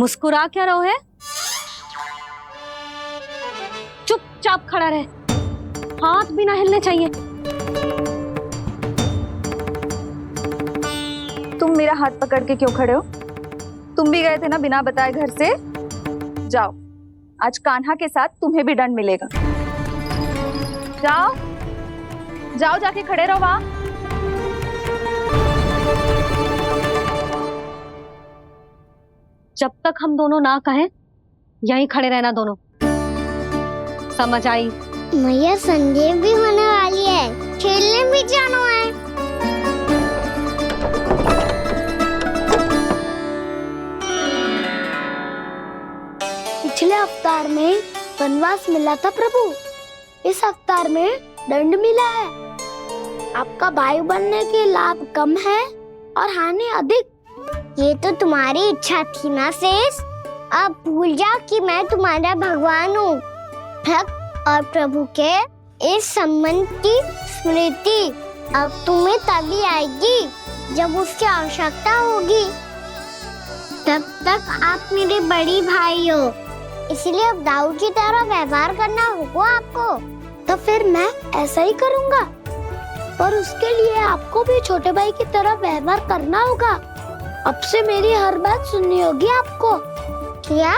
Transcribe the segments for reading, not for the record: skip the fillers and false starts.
मुस्कुरा क्या रहो है? चुपचाप खड़ा रहे, हाथ भी ना हिलने चाहिए। तुम मेरा हाथ पकड़ के क्यों खड़े हो? तुम भी गए थे ना बिना बताए घर से। जाओ, आज कान्हा के साथ तुम्हें भी दंड मिलेगा। जाओ जाओ, जाके खड़े रहो वहां। जब तक हम दोनों ना कहें यहीं खड़े रहना दोनों, समझ आई? मैया संडे भी होने वाली है, खेलने भी जाना है। पिछले अवतार में वनवास मिला था प्रभु, इस अवतार में दंड मिला है। आपका भाई बनने के लाभ कम है और हानि अधिक। ये तो तुम्हारी इच्छा थी ना शेष, अब भूल जा कि मैं तुम्हारा भगवान हूँ। भक्त और प्रभु के इस संबंध की स्मृति अब तुम्हें तभी आएगी जब उसकी आवश्यकता होगी। तब तक आप मेरे बड़ी भाई हो, इसलिए अब दाऊद की तरह व्यवहार करना होगा आपको। तो फिर मैं ऐसा ही करूँगा, पर उसके लिए आपको भी छोटे भाई की तरह व्यवहार करना होगा। अब से मेरी हर बात सुननी होगी आपको। क्या?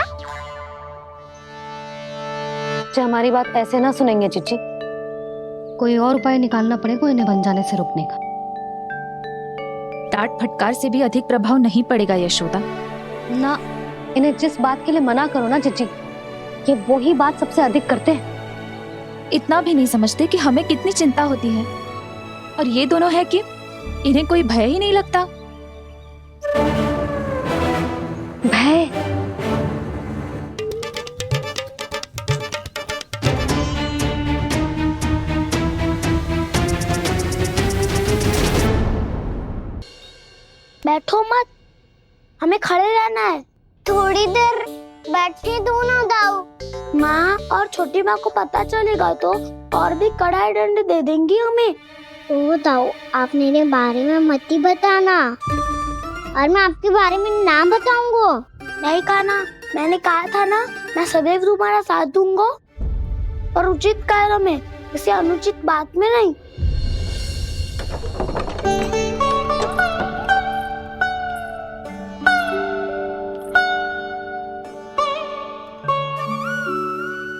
हमारी बात ऐसे ना सुनेंगे चिची, कोई और उपाय निकालना पड़ेगा इन्हें बन जाने से रुकने का। डांट फटकार से भी अधिक प्रभाव नहीं पड़ेगा यशोदा। ना, इन्हें जिस बात के लिए मना करो ना चिची, ये वही बात सबसे अधिक करते हैं। इतना भी नहीं समझते कि हमें कितनी चिंता होती है, और ये दोनों है कि इन्हें कोई भय ही नहीं लगता। भय? बैठो मत, हमें खड़े रहना है। थोड़ी देर बैठे दो ना दाऊ। माँ और छोटी माँ को पता चलेगा तो और भी कड़ा दंड दे देंगी हमें। ओ दाऊ, आप मेरे बारे में मत ही बताना, और मैं आपके बारे में ना बताऊंगा। नहीं कहा ना, मैंने कहा था ना, मैं सदैव तुम्हारा साथ दूंगा, पर उचित कार्य में, किसी अनुचित बात में नहीं।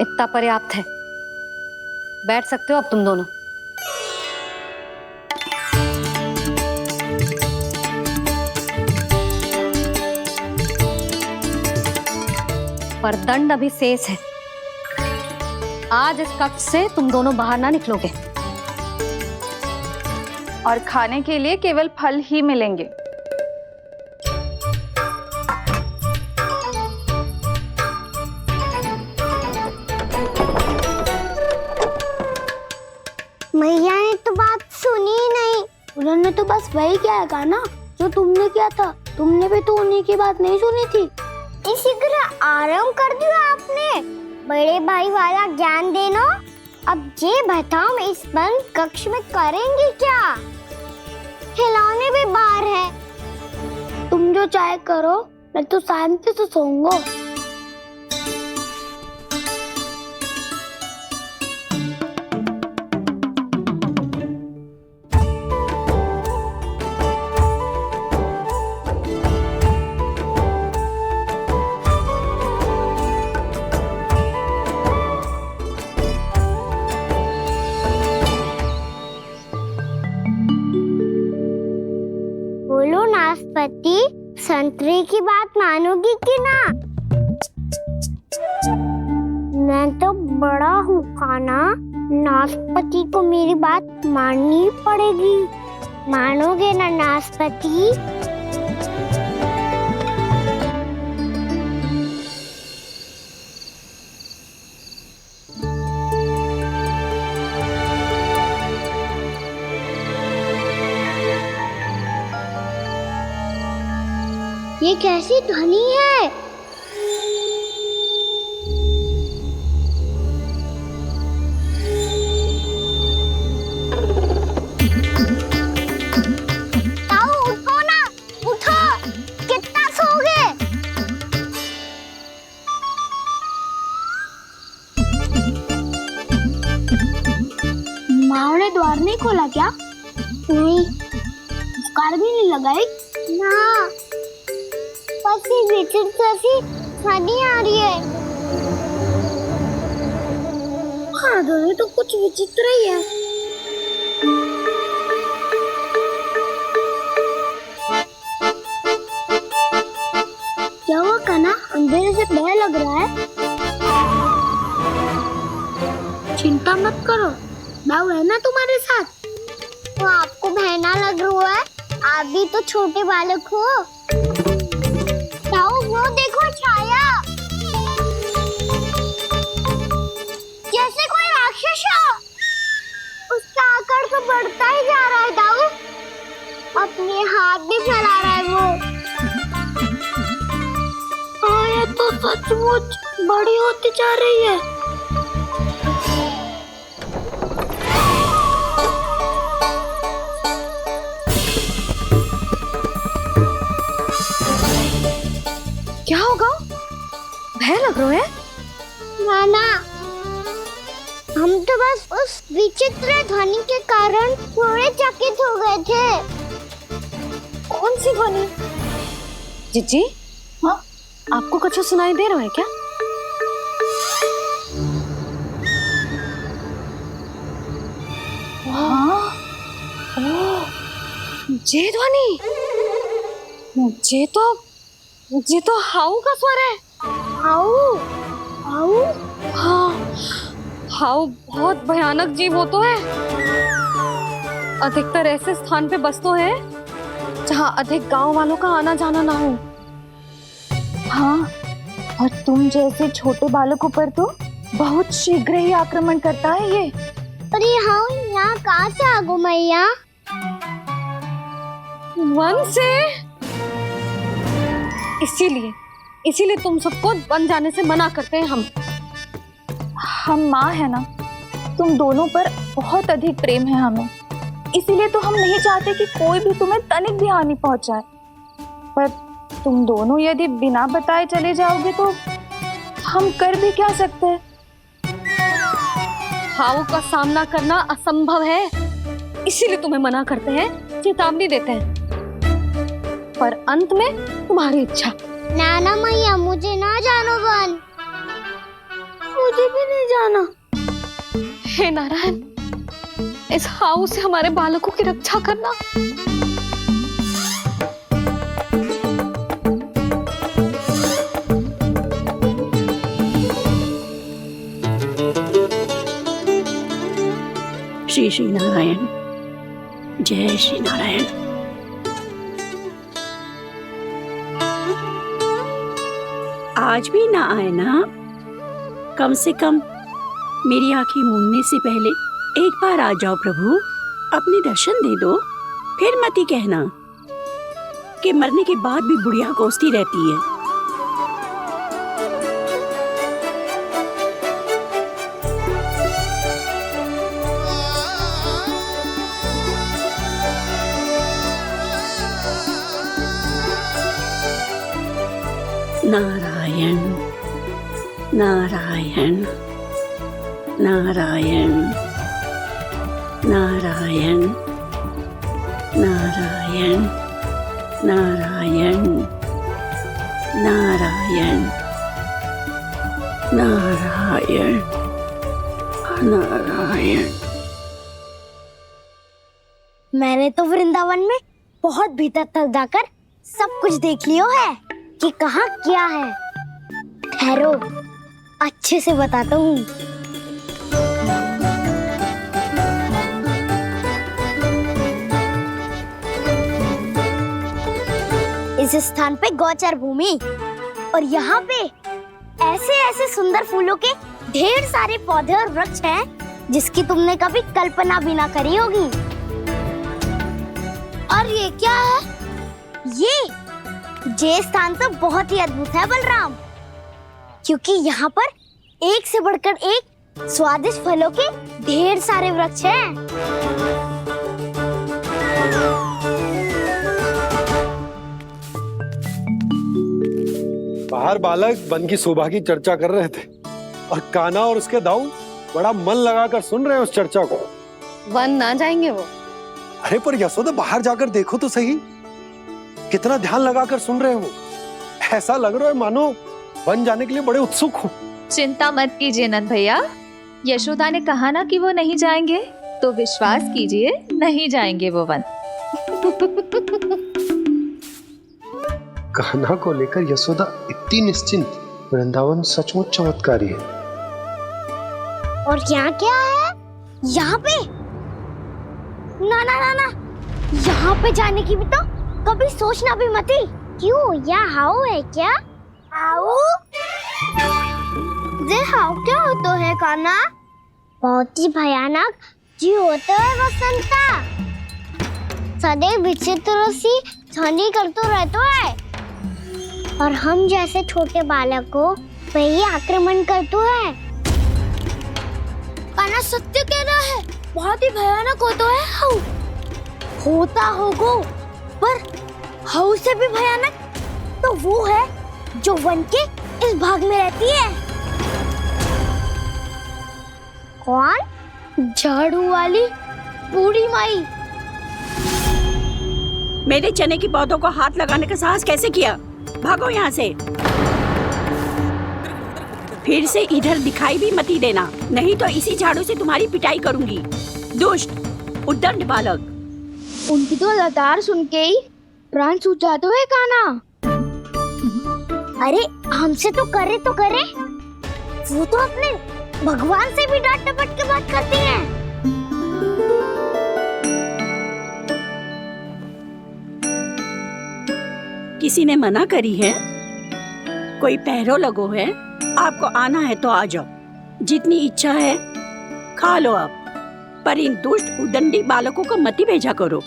इतना पर्याप्त है, बैठ सकते हो अब तुम दोनों। पर दंड अभी शेष है। आज इस कक्ष से तुम दोनों बाहर ना निकलोगे, और खाने के लिए केवल फल ही मिलेंगे। मैया ने तो बात सुनी ही नहीं। उन्होंने तो बस वही कहा ना जो तुमने किया था। तुमने भी तो उन्हीं की बात नहीं सुनी थी। इसी तरह आराम कर दिया आपने। बड़े भाई वाला ज्ञान देना। अब ये बताओ, इस बंद कक्ष में करेंगे क्या? खिलौने भी बाहर है। तुम जो चाहे करो, मैं तो शांति से सोऊंगा। बोलो नाशपाती, संतरे की बात मानोगी कि ना? मैं तो बड़ा हूँ कान्हा, नाशपाती को मेरी बात माननी पड़ेगी। मानोगे ना नाशपाती? ये कैसी ध्वनि है? ताऊ उठो ना, उठो, कितना सोओगे? द्वार नहीं खोला क्या? नहीं। कार भी नहीं लगाई ना। बस ये विचित्र सी छानी आ रही है। हाँ दोनों तो कुछ विचित्र ही है। क्या हुआ कान्हा, अंधेरे से भय लग रहा है? चिंता मत करो, दाऊ है ना तुम्हारे साथ। तो आपको भय ना लग रहा है? आप भी तो छोटे बालक हो। दाऊ वो देखो छाया, जैसे कोई राक्षस हो। उसका आकार तो बढ़ता ही जा रहा है दाऊ, अपने हाथ भी फैला रहा है वो। हाँ ये तो सचमुच बड़ी होती जा रही है। क्या होगा? भय लग रहा है? नाना, हम तो बस उस विचित्र ध्वनि के कारण थोड़े चकित हो गए थे। कौन सी ध्वनि? जीजी, हाँ आपको कुछ सुनाई दे रहा है क्या? हाँ, ओह, ये ध्वनि, ये तो हाउ का स्वर है। How, how? हाँ, हाउ बहुत भयानक जीव हो तो है। अधिकतर ऐसे स्थान पे बसते हैं जहाँ अधिक गांव वालों का आना जाना ना हो। हाँ, और तुम जैसे छोटे बालकों पर तो बहुत शीघ्र ही आक्रमण करता है ये। पर ये हाउ यहाँ कहाँ से आ गो मैया? वन से। इसीलिए तुम सबको वन जाने से मना करते हैं हम माँ है ना, तुम दोनों पर बहुत अधिक प्रेम है हमें, इसीलिए तो हम नहीं चाहते कि कोई भी तुम्हें तनिक भी हानि पहुंचाए। पर तुम दोनों यदि बिना बताए चले जाओगे तो हम कर भी क्या सकते हैं? हाउ का सामना करना असंभव है, इसीलिए तुम्हें मना करते हैं, चेतावनी देते हैं। पर अंत में तुम्हारी इच्छा। नाना मैया मुझे ना जानो वन। मुझे भी नहीं जाना। हे नारायण, इस हाउ से हमारे बालकों की रक्षा करना। श्री श्री नारायण, जय श्री नारायण। आज भी ना आए ना? कम से कम मेरी आंखें मूंदने से पहले एक बार आ जाओ प्रभु, अपने दर्शन दे दो। फिर मत ही कहना कि मरने के बाद भी बुढ़िया कोसती रहती है। नारायण नारायण नारायण नारायण नारायण नारायण नारायण नारायण नारायण। मैंने तो वृंदावन में बहुत भीतर तक जाकर सब कुछ देख लियो है कि कहाँ क्या है। ठहरो, अच्छे से बताता हूँ। इस स्थान पे गौचर भूमि, और यहाँ पे ऐसे ऐसे सुंदर फूलों के ढेर सारे पौधे और वृक्ष हैं जिसकी तुमने कभी कल्पना भी ना करी होगी। और ये क्या है? ये स्थान तो बहुत ही अद्भुत है बलराम, क्योंकि यहाँ पर एक से बढ़कर एक स्वादिष्ट फलों के ढेर सारे वृक्ष हैं। बाहर बालक वन की शोभा की चर्चा कर रहे थे और कान्हा और उसके दाऊ बड़ा मन लगाकर सुन रहे हैं उस चर्चा को। वन ना जाएंगे वो। अरे पर यशोदा बाहर जाकर देखो तो सही, कितना ध्यान लगाकर सुन रहे हो। ऐसा लग रहा है मानो वन जाने के लिए बड़े उत्सुक हो। चिंता मत कीजिए नंद भैया, यशोदा ने कहा ना कि वो नहीं जाएंगे, तो विश्वास कीजिए नहीं जाएंगे वो वन। कान्हा को लेकर यशोदा इतनी निश्चिंत, वृंदावन सचमुच चमत्कारी है। और यहाँ क्या है? यहाँ पे? ना ना ना ना, यहाँ पे जाने की भी तो कभी सोचना भी मत ही। क्यों, यहाँ हाउ है क्या? हाउ? ये हाउ क्या होता है कान्हा? बहुत ही भयानक जी होता है वसंता। सदैव विचित्र सी ध्वनि करते रहता है और हम जैसे छोटे बालक को वही आक्रमण करते है। कान्हा सत्य कह रहा है, बहुत ही भयानक होता है हाउ। होता होगा, पर हाउ से भी भयानक तो वो है जो वन के इस भाग में रहती है। कौन? झाड़ू वाली बूढ़ी माई। मेरे चने की पौधों को हाथ लगाने का साहस कैसे किया? भागो यहाँ से। फिर से इधर दिखाई भी मत देना, नहीं तो इसी झाड़ू से तुम्हारी पिटाई करूंगी। दुष्ट, उद्दंड बालक। उनकी तो लतार सुन के ही प्राण छूट जाते हुए कान्हा। अरे हमसे तो करे, वो तो अपने भगवान से भी डांट डपट के बात करती हैं। किसी ने मना करी है? कोई पहरो लगो है? आपको आना है तो आ जाओ, जितनी इच्छा है खा लो आप, पर इन दुष्ट उदंडी बालकों को मत ही भेजा करो।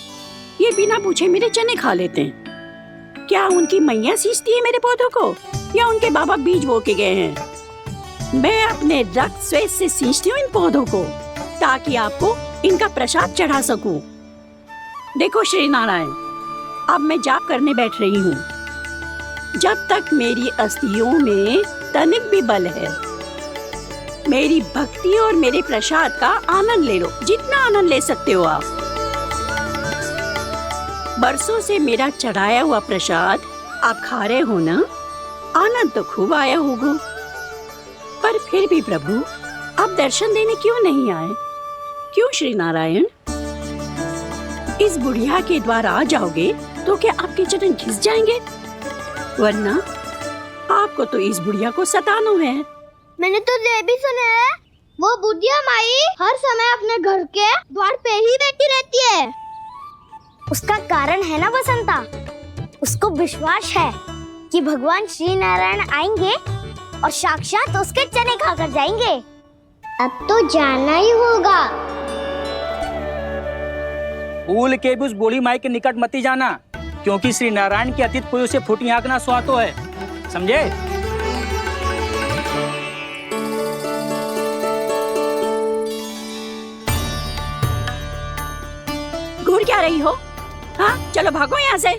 ये बिना पूछे मेरे चने खा लेते हैं। क्या उनकी मैया सींचती है मेरे पौधों को, या उनके बाबा बीज बो के गए हैं? मैं अपने रक्त स्वेद से सींचती हूँ इन पौधों को, ताकि आपको इनका प्रसाद चढ़ा सकूं। देखो श्री नारायण, अब मैं जाप करने बैठ रही हूँ। जब तक मेरी अस्थियों में तनिक भी बल है, मेरी भक्ति और मेरे प्रसाद का आनंद ले लो, जितना आनंद ले सकते हो आप। बरसों से मेरा चढ़ाया हुआ प्रसाद आप खा रहे हो ना, आनंद तो खूब आया होगा। पर फिर भी प्रभु, आप दर्शन देने क्यों नहीं आए? क्यों श्री नारायण? इस बुढ़िया के द्वार आ जाओगे तो क्या आपके चरण घिस जाएंगे? वरना आपको तो इस बुढ़िया को सताना है। मैंने तो ये भी सुना है, वो बुढ़िया माई हर समय अपने घर के द्वार पे ही बैठी रहती है। उसका कारण है ना बसंता, उसको विश्वास है कि भगवान श्री नारायण आएंगे और साक्षात उसके चने खाकर जाएंगे। अब तो जाना ही होगा। भूल के भी उस बूढ़ी माई के निकट मत ही जाना, क्योंकि श्री नारायण की अतीत कोई उसे फूटी आंख ना सुहातो है, समझे? घूर क्या रही हो? हाँ, चलो भागो यहाँ से।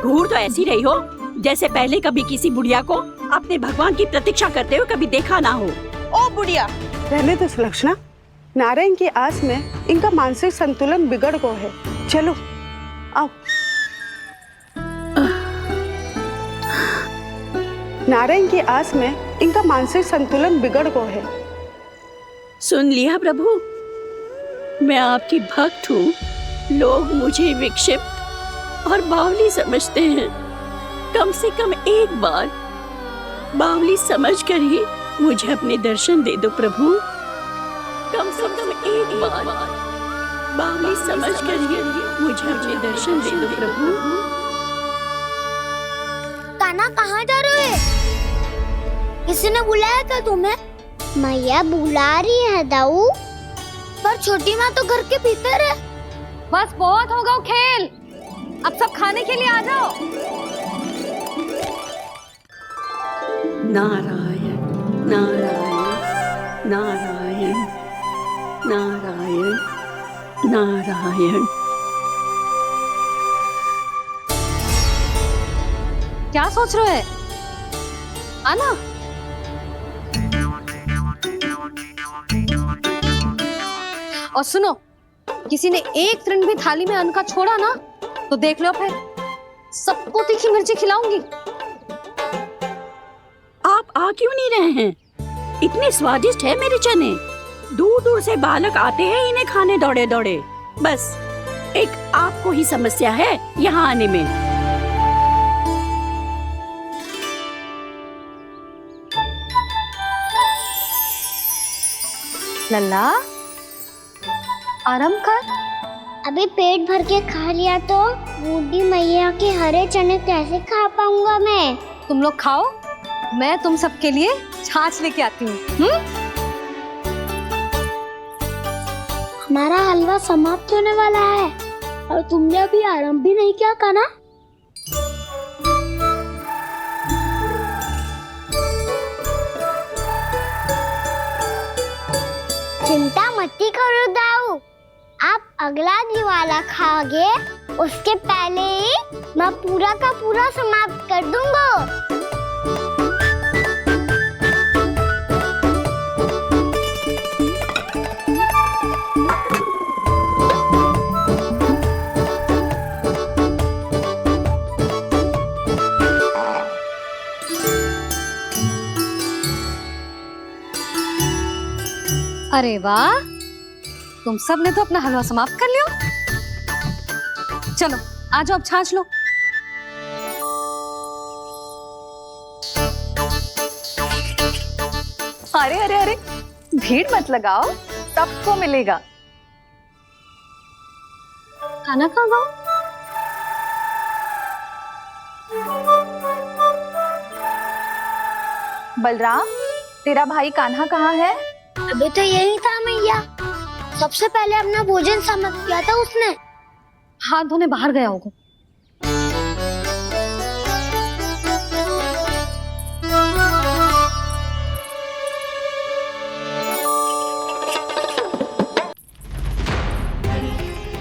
घूर तो ऐसी रही हो जैसे पहले कभी किसी बुढ़िया को अपने भगवान की प्रतीक्षा करते हुए कभी देखा ना हो। ओ बुढ़िया, रहने दो सुलक्षणा। नारायण की आस में इनका मानसिक संतुलन बिगड़ गया है। चलो आओ। नारायण की आस में इनका मानसिक संतुलन बिगड़ गया है। सुन लिया प्रभु, मैं आपकी भक्त हूँ। लोग मुझे विक्षिप्त और बावली समझते हैं। कम से कम एक बार बावली समझकर ही मुझे अपने दर्शन दे दो प्रभु। कम से कम एक बार बावली समझकर ही मुझे अपने दर्शन दे दो प्रभु। कान्हा कहाँ जा रहे हो? किसी ने बुलाया था तुम्हें? मैया बुला रही है दाऊ, पर छोटी माँ तो घर के भीतर है। बस बहुत होगा खेल, अब सब खाने के लिए आ जाओ। नारायण नारायण नारायण नारायण नारायण। क्या सोच रहे हैं? आना। और सुनो, किसी ने एक तृण भी थाली में अन्न का छोड़ा ना तो देख लो फिर सबको तीखी मिर्ची खिलाऊंगी। आप आ क्यों नहीं रहे हैं? इतने स्वादिष्ट है मेरे चने। दूर दूर से बालक आते हैं इन्हें खाने दौड़े दौड़े। बस एक आपको ही समस्या है यहाँ आने में। लल्ला आराम कर। अभी पेट भर के खा लिया तो बूढ़ी मैया के हरे चने कैसे खा पाऊंगा मैं? तुम लोग खाओ, मैं तुम सबके लिए छाछ लेके आती हूँ। हमारा हलवा समाप्त होने वाला है और तुमने अभी आराम भी नहीं किया कान्हा। चिंता मत करो दाऊ, आप अगला दिवाला खाओगे उसके पहले ही मैं पूरा का पूरा समाप्त कर दूंगा। अरे वाह, तुम सब ने तो अपना हलवा समाप्त कर लिया। चलो आ जाओ, अब छाछ लो। अरे अरे अरे, भीड़ मत लगाओ, सबको मिलेगा। खाना कहाँ गया? बलराम, तेरा भाई कान्हा कहाँ है? अभी तो यही था मैया, सबसे पहले अपना भोजन समाप्त किया था उसने। हाथ धोने बाहर गया होगा।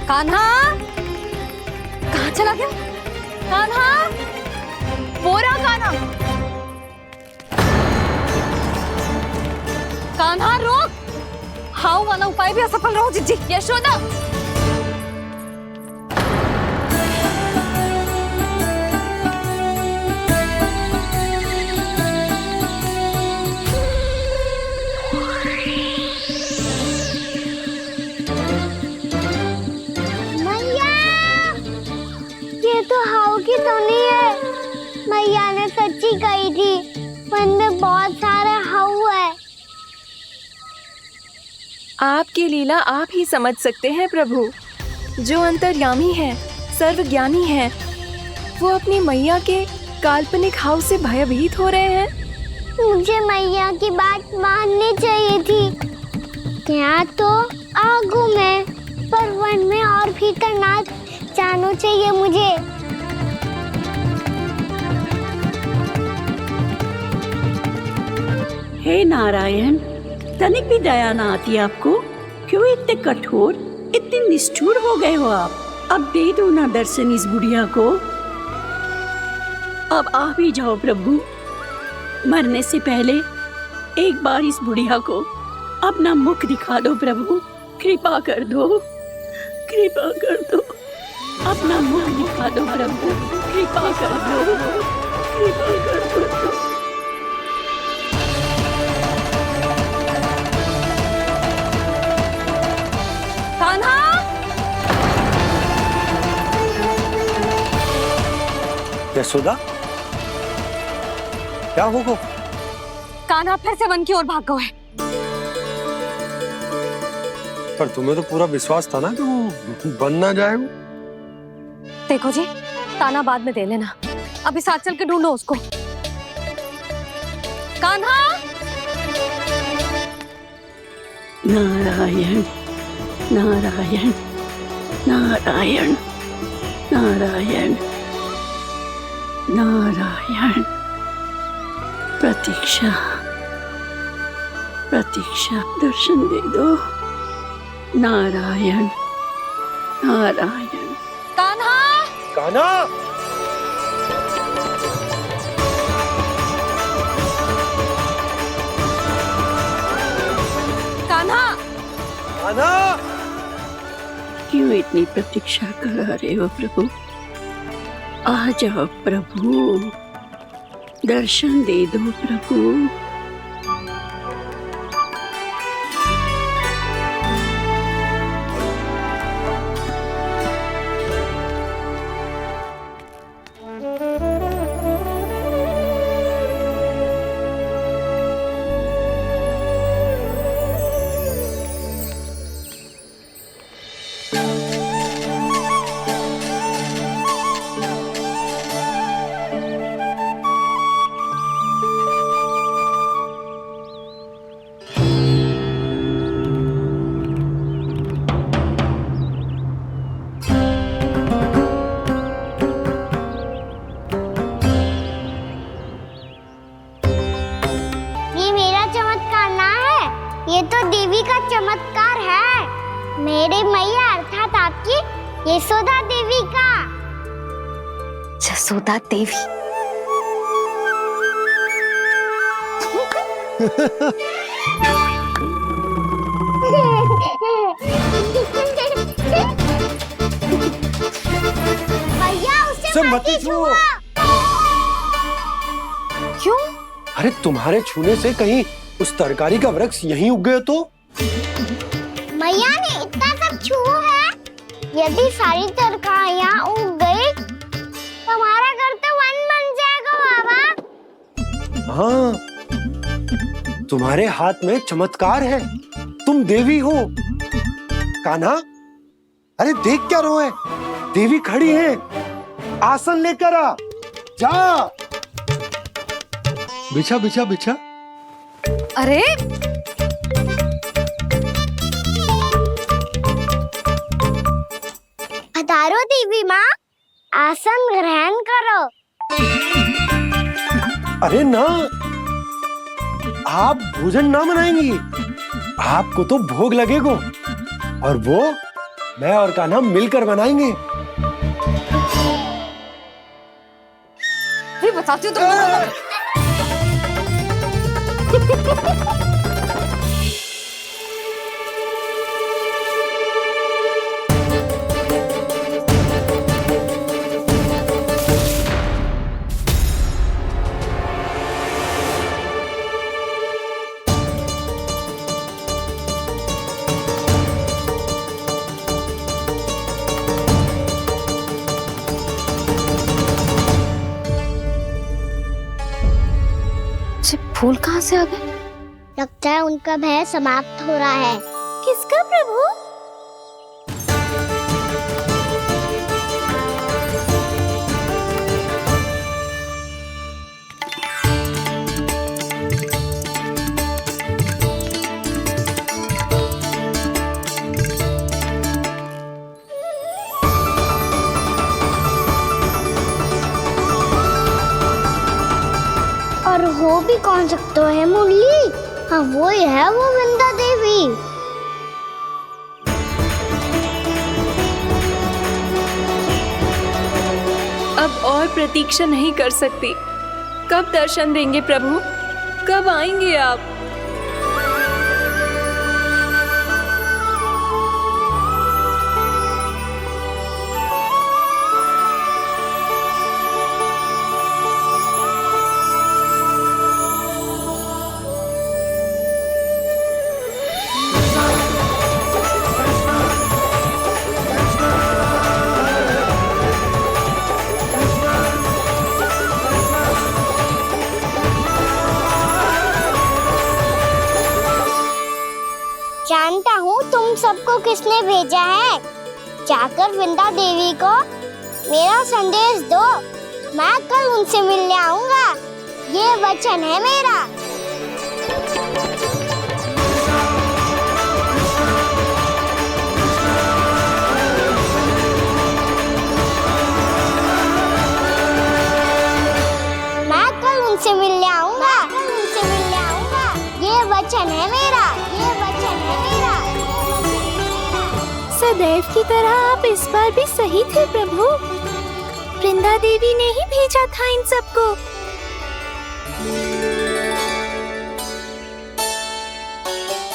कान्हा कहाँ चला गया? कान्हा, वो रहा कान्हा। कान्हा रोक, हाउ वाला उपाय भी असफल रहो जिज्जी। यशोदा, मैया, ये तो हाउ की तो नहीं है। मैया ने सच्ची कही थी, वन में बहुत सारे हाउ है। आपकी लीला आप ही समझ सकते हैं प्रभु। जो अंतर्यामी है, सर्वज्ञानी है, वो अपनी मैया के काल्पनिक हाव से भयभीत हो रहे हैं। मुझे मैया की बात माननी चाहिए थी। यहाँ तो आगू में, पर वन में और भीतर ना जाना चाहिए मुझे। हे नारायण, तनिक भी दया ना आती आपको? क्यों इतने कठोर, इतने निष्ठुर हो गए हो आप? अब दे दो ना दर्शन इस बुढ़िया को। अब आ भी जाओ प्रभु। मरने से पहले एक बार इस बुढ़िया को अपना मुख दिखा दो प्रभु। कृपा कर दो, कृपा कर दो। अपना मुख दिखा दो प्रभु, कृपा कर दो, कृपा कर दो। कान्हा, यशोदा, क्या होगा? कान्हा फिर से वन की ओर भाग गया है। पर तुम्हें तो पूरा विश्वास था ना कि वो बन ना जाए। देखो जी, ताना बाद में दे लेना, अभी साथ चल के ढूंढो उसको। कान्हा, नारायण नारायण नारायण नारायण नारायण। प्रतीक्षा प्रतीक्षा, दर्शन दे दो। नारायण नारायण। कान्हा, कान्हा, कान्हा, कान्हा। क्यों इतनी प्रतीक्षा कर रहे हो प्रभु? आ जाओ प्रभु, दर्शन दे दो प्रभु। ये तो देवी का चमत्कार है, मेरे मैया अर्थात आपकी यशोदा देवी का। जसोदा देवी। भैया उसे मत छुओ। क्यों? अरे तुम्हारे छूने से कहीं उस तरकारी का वृक्ष यहीं उग गए तो? मैया ने इतना सब छुआ है, यदि सारी तरकारियां उग गई तो हमारा घर तो वन बन जाएगा बाबा। हाँ, तुम्हारे हाथ में चमत्कार है, तुम देवी हो। कान्हा, अरे देख क्या रोए, देवी खड़ी है, आसन लेकर आ, जा। बिछा बिछा बिछा। अरे पधारो देवी माँ, आसन ग्रहण करो। अरे ना, आप भोजन ना मनाएंगी, आपको तो भोग लगेगा और वो मैं और कान्हा मिलकर बनाएंगे। ये बताती हूँ तुमको। फूल कहाँ से आ गए? लगता है उनका भय समाप्त हो रहा है। किसका प्रभु? और हो भी कौन सकता है मुरली? हाँ वो ही है, वो वृंदा देवी। अब और प्रतीक्षा नहीं कर सकती। कब दर्शन देंगे प्रभु? कब आएंगे आप? जानता हूँ तुम सबको किसने भेजा है। जाकर वृंदा देवी को मेरा संदेश दो, मैं कल उनसे मिलने आऊंगा, ये वचन है मेरा। मैं कल उनसे मिलने आऊंगा, ये वचन है मेरा, ये वचन है मेरा। सदैव की तरह आप इस बार भी सही थे प्रभु। वृंदा देवी ने ही भेजा था इन सबको।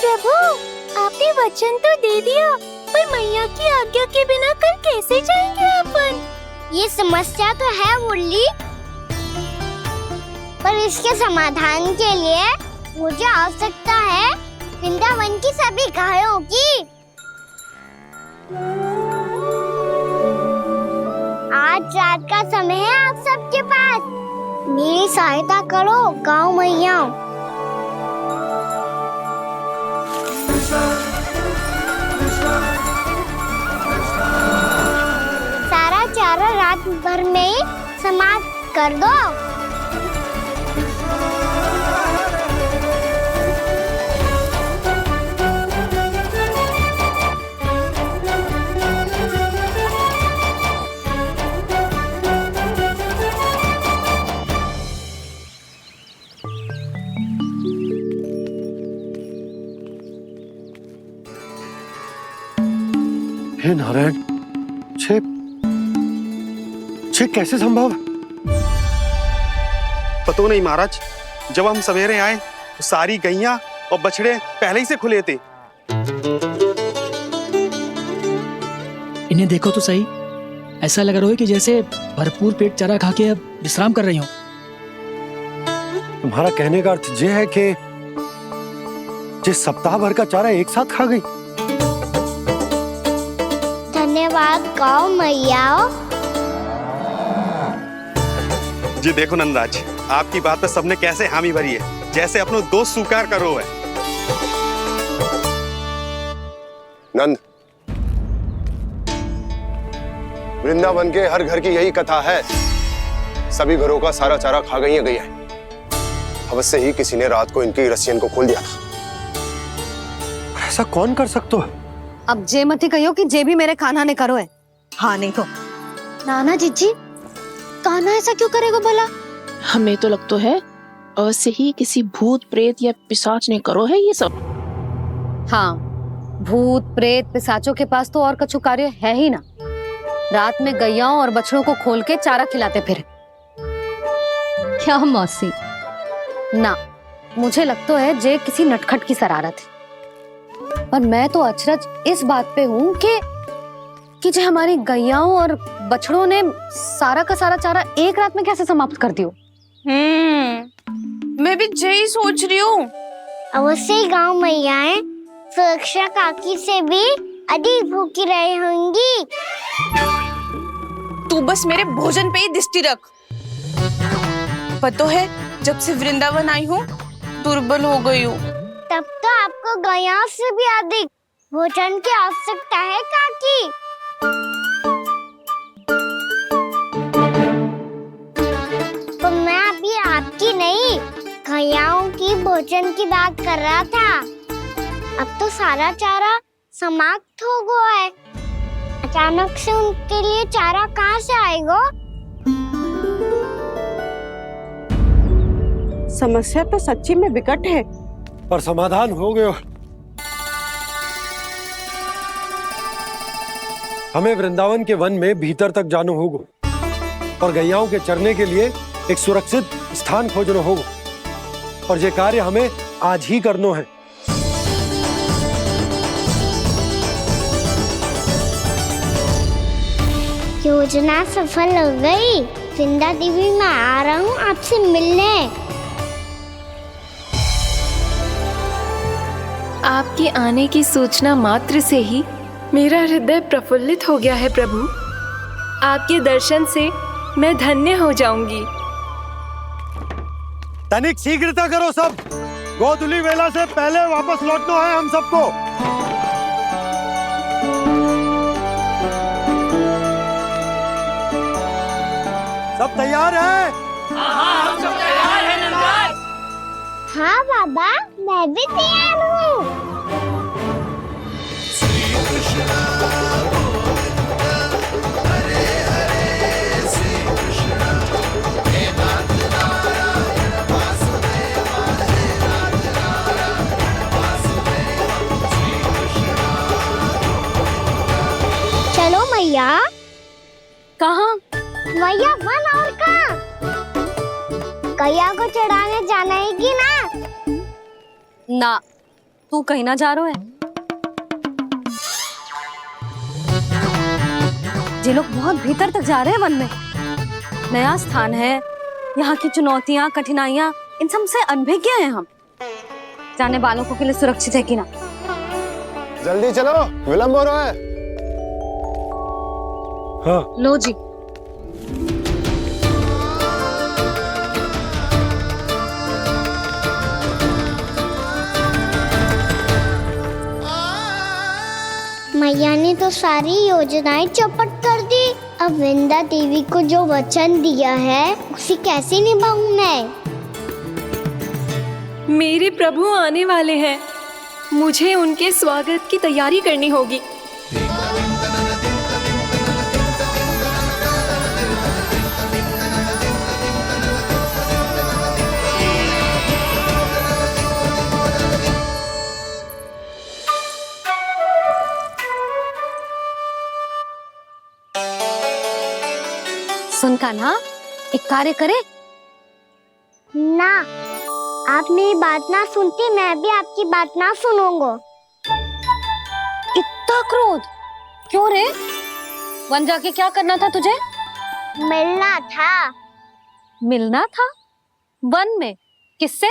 प्रभु, आपने वचन तो दे दिया, पर मैया की आज्ञा के बिना कल कैसे जाएंगे अपन? ये समस्या तो है मुरली, पर इसके समाधान के लिए मुझे आवश्यकता है वृंदावन की सभी गायों की। आज रात का समय है आप सबके पास, मेरी सहायता करो गाँव मैया। सारा चारा रात भर में ही समाप्त कर दो। हे नारायण, छे कैसे संभव? पतो नहीं महाराज, जब हम सवेरे आए तो सारी गैया और बछड़े पहले ही से खुले थे। इन्हें देखो तो सही, ऐसा लग रहा है कि जैसे भरपूर पेट चारा खा के अब विश्राम कर रही हो। तुम्हारा कहने का अर्थ ये है कि जिस सप्ताह भर का चारा एक साथ खा गई। धन्यवाद गाँव मैया। जी देखो नंदराज, आपकी बात पे सबने कैसे हामी भरी है, जैसे अपनो दोस्त स्वीकार करो है। नंद, वृंदावन के हर घर की यही कथा है, सभी घरों का सारा चारा खा गई है गैया। अवश्य ही किसी ने रात को इनकी रस्सियन को खोल दिया था। ऐसा कौन कर सकता है? अब जे मती कहियो कि जे भी मेरे कान्हा ने करो है। हाँ नहीं तो नाना जीजी, कान्हा ऐसा क्यों करेगा भला? हमें तो लगता है अवश्य ही किसी भूत प्रेत या पिशाच ने करो है ये सब। हाँ, भूत प्रेत पिशाचों के पास तो और कछु कार्य है ही ना। रात में गैयाओं और बछड़ों को खोल के चारा खिलाते फिर। क्या मौसी? ना, मुझे लगता है जे किसी नटखट की शरारत है। पर मैं तो अचरज इस बात पे हूँ कि जो हमारी गैयाओं और बछड़ों ने सारा का सारा चारा एक रात में कैसे समाप्त कर दियो। मैं भी यही सोच रही हूँ। अवश्य ही गाँव मैयाएं सुरक्षा काकी से भी अधिक भूखी रही होंगी। तू बस मेरे भोजन पे ही दृष्टि रख। पता है, जब से वृंदावन आई हूँ दुर्बल हो गई हूँ। तब तो आपको गैयाओं से भी अधिक भोजन की आवश्यकता है काकी। तो मैं अभी आपकी नहीं, गैयाओं की भोजन की बात कर रहा था। अब तो सारा चारा समाप्त हो गया है, अचानक से उनके लिए चारा कहाँ से आएगा? समस्या तो सच्ची में विकट है, पर समाधान हो गयो। हमें वृंदावन के वन में भीतर तक जाना होगा और गैयाओं के चरने के लिए एक सुरक्षित स्थान खोजना होगा, और ये कार्य हमें आज ही करना है। योजना सफल हो गई। वृंदा देवी, मैं आ रहा हूँ आपसे मिलने। आपके आने की सूचना मात्र से ही मेरा हृदय प्रफुल्लित हो गया है प्रभु। आपके दर्शन से मैं धन्य हो जाऊंगी। तनिक शीघ्रता करो सब, गोधुली वेला से पहले वापस लौटना है हम सबको। सब तैयार है? हाँ, हम सब तैयार हैं नंदराज। हाँ बाबा, मैं भी तैयार हूँ। चलो मैया। कहाँ? मैया वन और कहाँ? गैया को चढ़ाने जाना है कि ना? ना, तू कहीं ना जा रहा है। ये लोग बहुत भीतर तक जा रहे हैं वन में। नया स्थान है, यहाँ की चुनौतियाँ, कठिनाइयाँ, इन सब से अनभिज्ञ हैं हम। जाने बालकों के लिए सुरक्षित है कि ना। जल्दी चलो, विलंब हो रहा है। हाँ। लो जी। मैया ने तो सारी योजनाएं चौपट कर दी। अब विंदा देवी को जो वचन दिया है उसे कैसे निभाऊं मैं? मेरे प्रभु आने वाले हैं, मुझे उनके स्वागत की तैयारी करनी होगी। सुन कान्हा, एक कार्य करे ना, आप मेरी बात ना सुनती, मैं भी आपकी बात ना सुनूंगा। इतना क्रोध क्यों रे? वन जाके क्या करना था तुझे? मिलना था। मिलना था? वन में? किससे?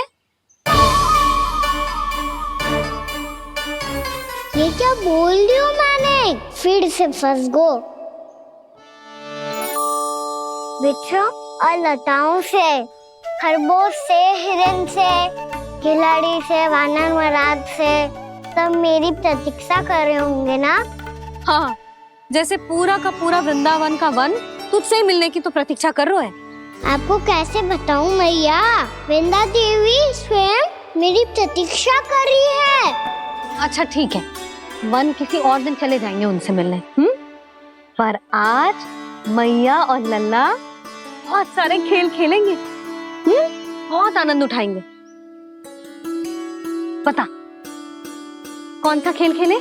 ये क्या बोल रही हूँ मैंने? फिर से फंस गो। वृक्षों और लताओं से, खरगोश से, हिरन से, खिलाड़ी से, वानर महाराज से, सब मेरी प्रतीक्षा कर रहे होंगे ना? हाँ, जैसे पूरा का पूरा वृंदावन का वन तुझसे ही मिलने की तो प्रतीक्षा कर रहा है। आपको कैसे बताऊं मैया? वृंदा देवी स्वयं मेरी प्रतीक्षा कर रही है। अच्छा ठीक है, वन किसी और दिन चले जाएंगे उनसे मिलने। पर आज मैया और लल्ला बहुत सारे खेल खेलेंगे। बहुत आनंद उठाएंगे। पता कौन सा खेल खेले?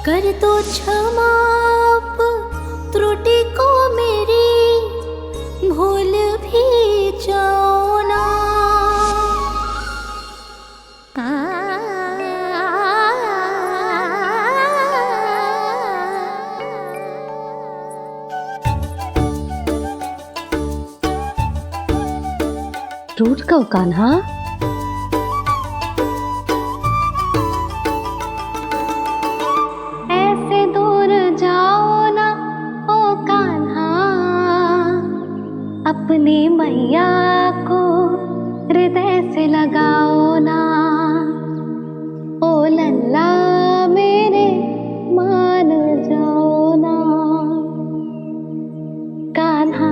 कर दो क्षमा त्रुटि को मेरी, भूल भी जाओ ना। टूट गओ कान्हा? ऐसे दूर जाओ ना ओ कान्हा, अपनी मैया को हृदय से लगाओ ना। ओ लल्ला मेरे मान जाओ ना, कान्हा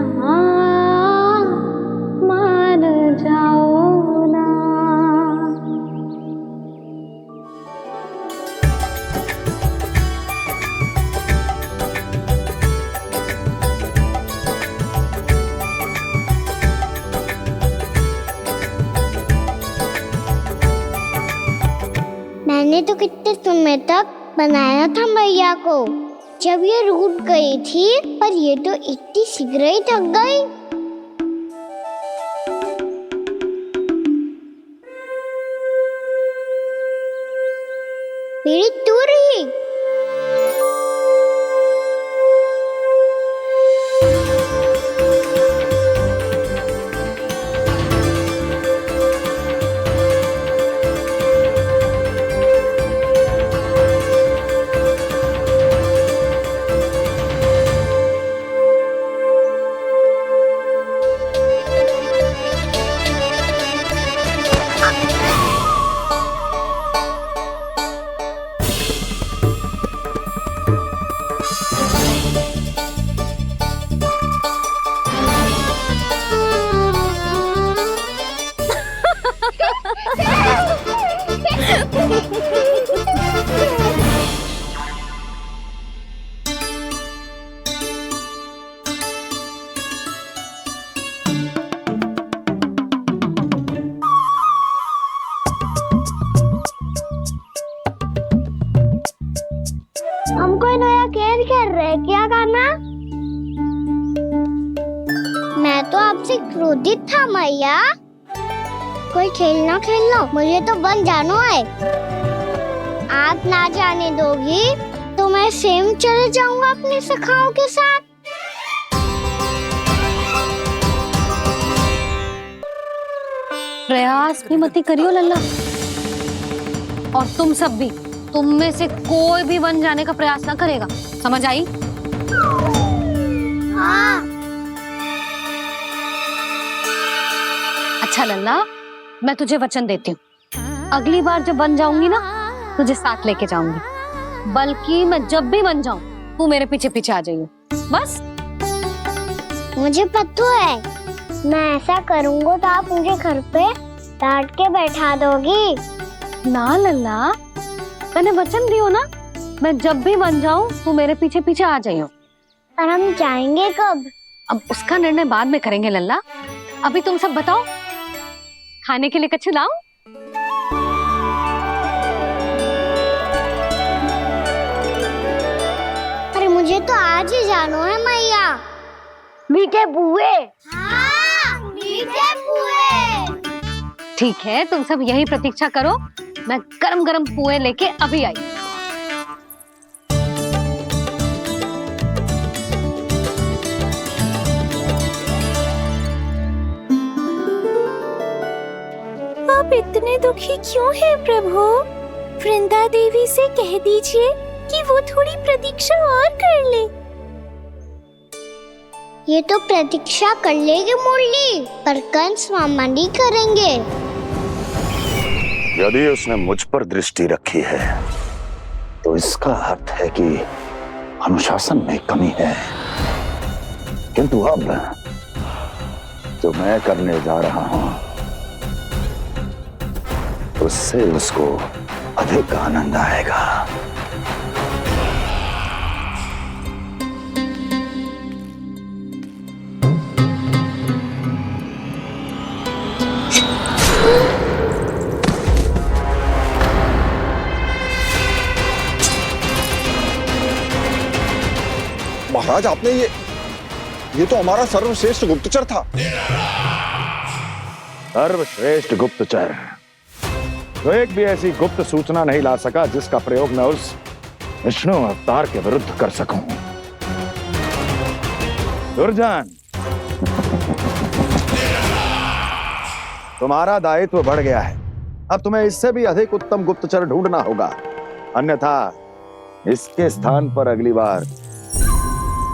मान जाओ ना। मैंने तो कितने समय तक बनाया था मैया को, जब ये रूठ गई थी, पर ये तो इतनी शीघ्र ही थक गई। मेरी दूर ही हम कोई नया खेल खेल रहे हैं क्या कान्हा? से क्रोधित था मैया। कोई खेलना खेल लो, मुझे तो वन जाना है। आप ना जाने दोगी तो मैं स्वयं चले जाऊंगा अपनी सखाओं के साथ। प्रयास भी मत करियो लल्ला, और तुम सब भी, तुम में से कोई भी वन जाने का प्रयास ना करेगा, समझ आई? हाँ। अच्छा लल्ला, मैं तुझे वचन देती हूँ, अगली बार जब वन जाऊंगी ना तुझे साथ लेके जाऊंगी। बल्कि मैं जब भी वन जाऊं तू मेरे पीछे पीछे आ जाइयो, बस। मुझे पता है, मैं ऐसा करूंगा तो आप मुझे घर पे डांट के बैठा दोगी। ना लल्ला, मैंने वचन दियो ना, मैं जब भी वन जाऊं तू मेरे पीछे पीछे आ जाइयो। पर हम जाएंगे कब? अब उसका निर्णय बाद में करेंगे लल्ला, अभी तुम सब बताओ, खाने के लिए कुछ लाऊं? अरे मुझे तो आज ही जाना है मैया। मीठे बुए। हाँ, मीठे बुए। ठीक है, तुम सब यही प्रतीक्षा करो, मैं गरम गरम पुए लेके अभी आई। आप इतने दुखी क्यों हैं प्रभु? वृंदा देवी से कह दीजिए कि वो थोड़ी प्रतीक्षा और कर ले। ये तो प्रतीक्षा कर लेगी मुरली, पर कंस मामा नहीं करेंगे। यदि उसने मुझ पर दृष्टि रखी है तो इसका अर्थ है कि अनुशासन में कमी है। किंतु अब जो मैं करने जा रहा हूं उससे उसको अधिक आनंद आएगा। महाराज, आपने ये तो हमारा सर्वश्रेष्ठ गुप्तचर था। सर्वश्रेष्ठ गुप्तचर तो एक भी ऐसी गुप्त सूचना नहीं ला सका जिसका प्रयोग मैं उस विष्णु अवतार के विरुद्ध कर सकूं। दुर्जन, तुम्हारा दायित्व बढ़ गया है। अब तुम्हें इससे भी अधिक उत्तम गुप्तचर ढूंढना होगा, अन्यथा इसके स्थान पर अगली बार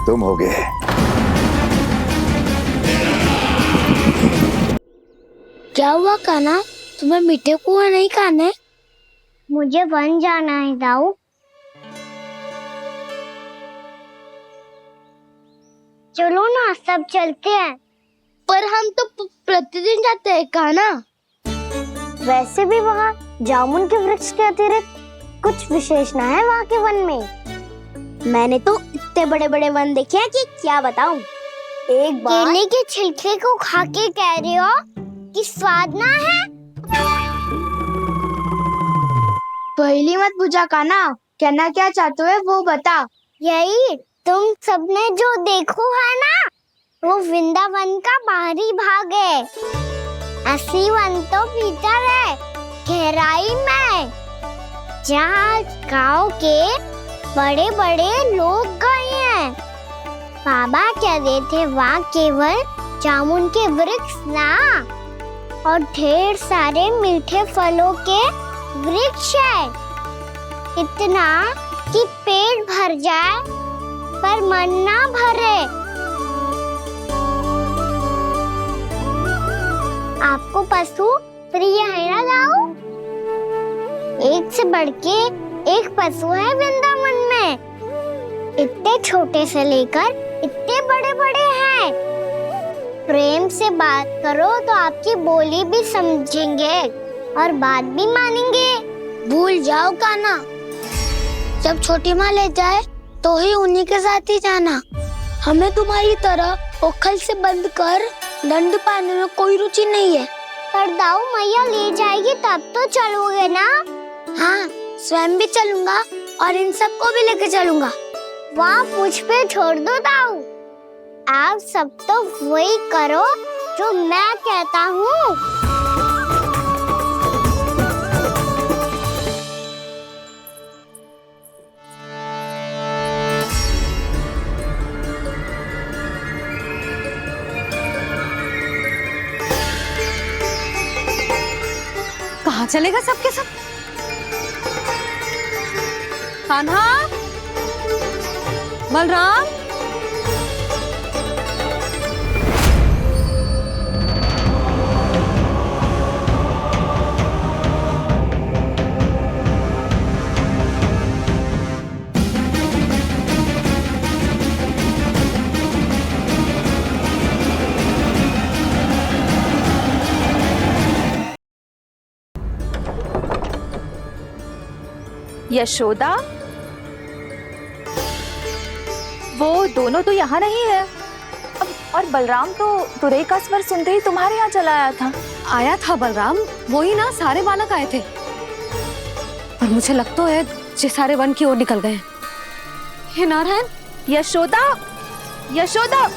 तुम होगे। क्या हुआ कान्हा, तुम्हें मीठे कुआं नहीं खाने? मुझे वन जाना है दाऊ। चलो ना, सब चलते हैं। पर हम तो प्रतिदिन जाते हैं कान्हा। वैसे भी वहाँ जामुन के वृक्ष के अतिरिक्त कुछ विशेष ना है वहाँ के वन में। मैंने तो इतने बड़े बड़े वन देखे हैं कि क्या बताऊं। एक बार केले के छिलके को खा के कह रहे हो कि स्वाद ना है? पहली मत पूछा कान्हा, कहना क्या चाहते हो वो बता। यही तुम सबने जो देखो है ना, वो वृंदावन का बाहरी भाग है। असली वन तो भीतर है, गहराई में, जहाँ गाँव के बड़े बड़े लोग गए हैं। बाबा कह रहे थे वहाँ केवल जामुन के वृक्ष ना, और ढेर सारे मीठे फलों के वृक्ष है। इतना कि पेट भर जाए पर मन ना भरे। आपको पशु प्रिय है ना दाऊ? एक से बढ़ के एक पशु है वृंदावन में। इतने छोटे से लेकर इतने बड़े बड़े हैं। प्रेम से बात करो तो आपकी बोली भी समझेंगे और बात भी मानेंगे। भूल जाओ कान्हा, जब छोटी माँ ले जाए तो ही उन्हीं के साथ ही जाना। हमें तुम्हारी तरह ओखल से बंद कर दंड पाने में कोई रुचि नहीं है। पर दाऊ मैया ले जाएगी तब तो चलोगे ना? हाँ, स्वयं भी चलूंगा और इन सबको भी लेके चलूंगा। वहाँ मुझ पे छोड़ दो दाऊ। आप सब तो वही करो जो मैं कहता हूँ। कहाँ चलेगा सबके सब? कान्हा, बलराम, यशोदा, वो दोनों तो यहाँ नहीं है। और बलराम तो तुरई का स्वर सुनते ही तुम्हारे यहाँ चला आया था। आया था बलराम, वही ना सारे बालक आए थे। पर मुझे लगता है ये सारे वन की ओर निकल गए। हे नारायण! यशोदा, यशोदा!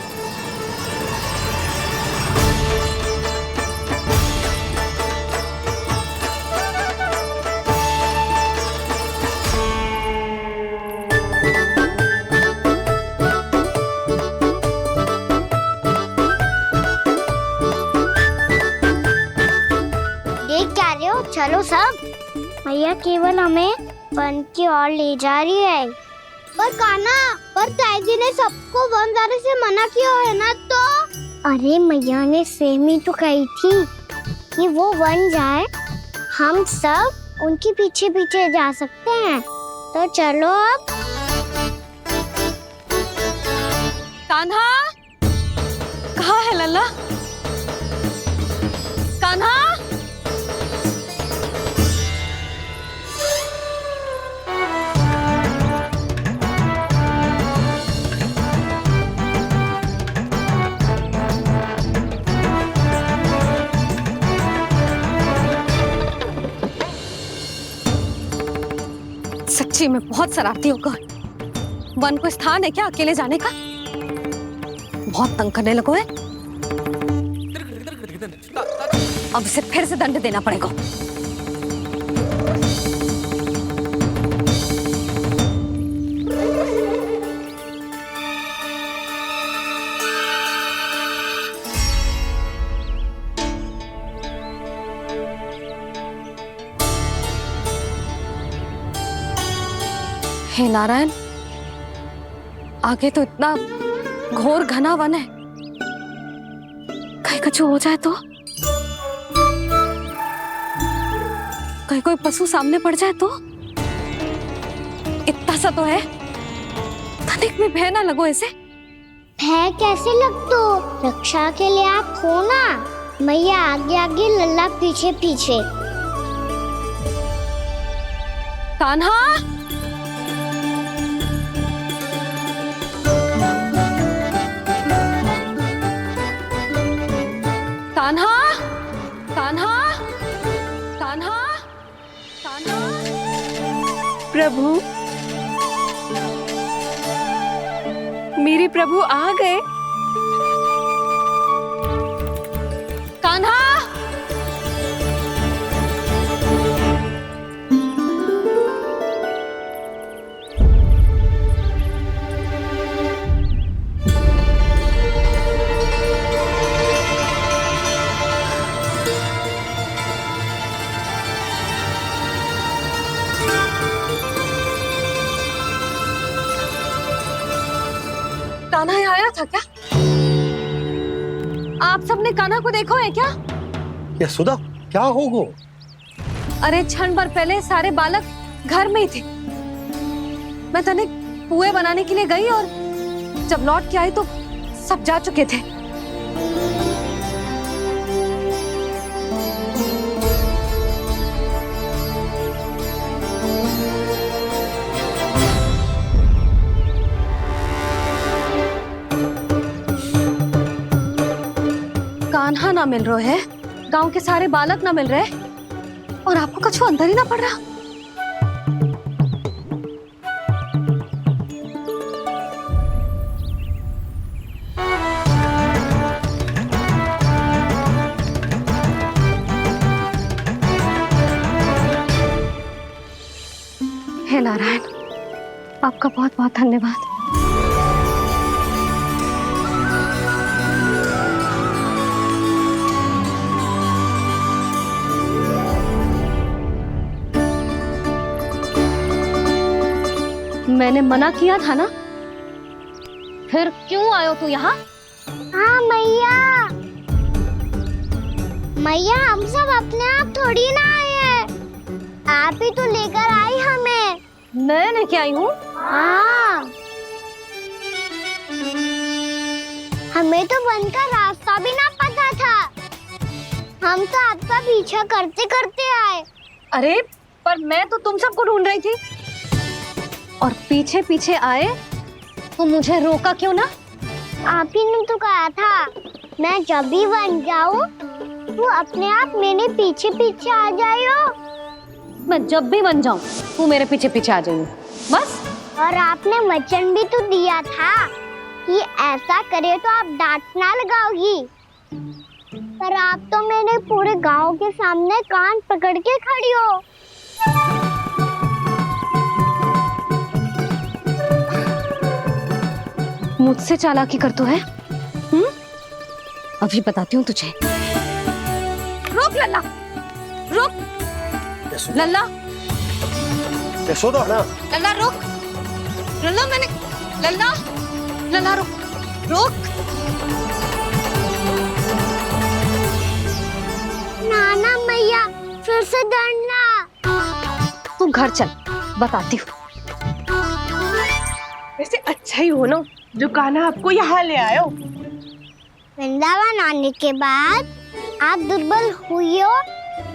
चलो सब, मैया केवल हमें वन की ओर ले जा रही है। पर कान्हा, पर ताईजी ने सबको वन जाने से मना किया है ना। तो अरे मैया ने सेम ही तो कही थी कि वो वन जाए, हम सब उनके पीछे पीछे जा सकते हैं। तो चलो अब। कान्हा, कहाँ है लल्ला? कान्हा, सच्ची में बहुत शरारती होगा। वन को स्थान है क्या अकेले जाने का? बहुत तंग करने लगो है। अब इसे फिर से दंड देना पड़ेगा। हे नारायण, आगे तो इतना घोर घना वन है, कहीं कुछ हो जाए तो? कहीं कोई पशु सामने पड़ जाए तो? इतना सा तो है, तनिक भी भय ना लगो इसे। भय कैसे लग तो? रक्षा के लिए आप हो ना। मैया आगे आगे, लल्ला पीछे पीछे। कान्हा, कान्हा, कान्हा, कान्हा, कान्हा। प्रभु, मेरे प्रभु आ गए। कान्हा, कान्हा यहाँ आया था क्या? आप सबने कान्हा को देखो है क्या? यशोदा, क्या होगा? अरे क्षण भर पहले सारे बालक घर में ही थे। मैं तनिक पुए बनाने के लिए गई और जब लौट के आई तो सब जा चुके थे। कान्हा ना मिल रहे है, गांव के सारे बालक ना मिल रहे, और आपको कछु अंदर ही ना पड़ रहा। हे नारायण, आपका बहुत बहुत धन्यवाद। मैंने मना किया था ना, फिर क्यों आयो तू यहाँ? हाँ मैया, मैया हम सब अपने आप थोड़ी ना आए हैं, आप ही तो लेकर आई हमें। मैं लेके आई हूँ? हाँ, हमें तो वन का रास्ता भी ना पता था, हम तो आपका पीछा करते करते आए। अरे पर मैं तो तुम सबको ढूंढ रही थी, और पीछे पीछे आए तो मुझे रोका क्यों ना? आप ही ने तो कहा था मैं जब भी बन जाऊं तू अपने आप मेरे पीछे पीछे आ जाइयो। मैं जब भी बन जाऊं तू मेरे पीछे पीछे आ जाइयो, बस। और आपने वचन भी तो दिया था कि ऐसा करे तो आप डांट ना लगाओगी, पर आप तो मेरे पूरे गांव के सामने कान पकड़ के खड़ी हो। मुझसे चालाकी कर तो है? अभी बताती हूँ तुझे। रुक लल्ला, रुक लल्ला, यशोदा ना, लल्ला रुक, लल्ला मैंने, लल्ला, लल्ला रुक, रुक। नाना मैया फिर से डरना। तू घर चल, बताती हूँ। वैसे अच्छा ही हो ना जो कान्हा आपको यहाँ ले आयो। वृंदावन आने के बाद आप दुर्बल हुई हो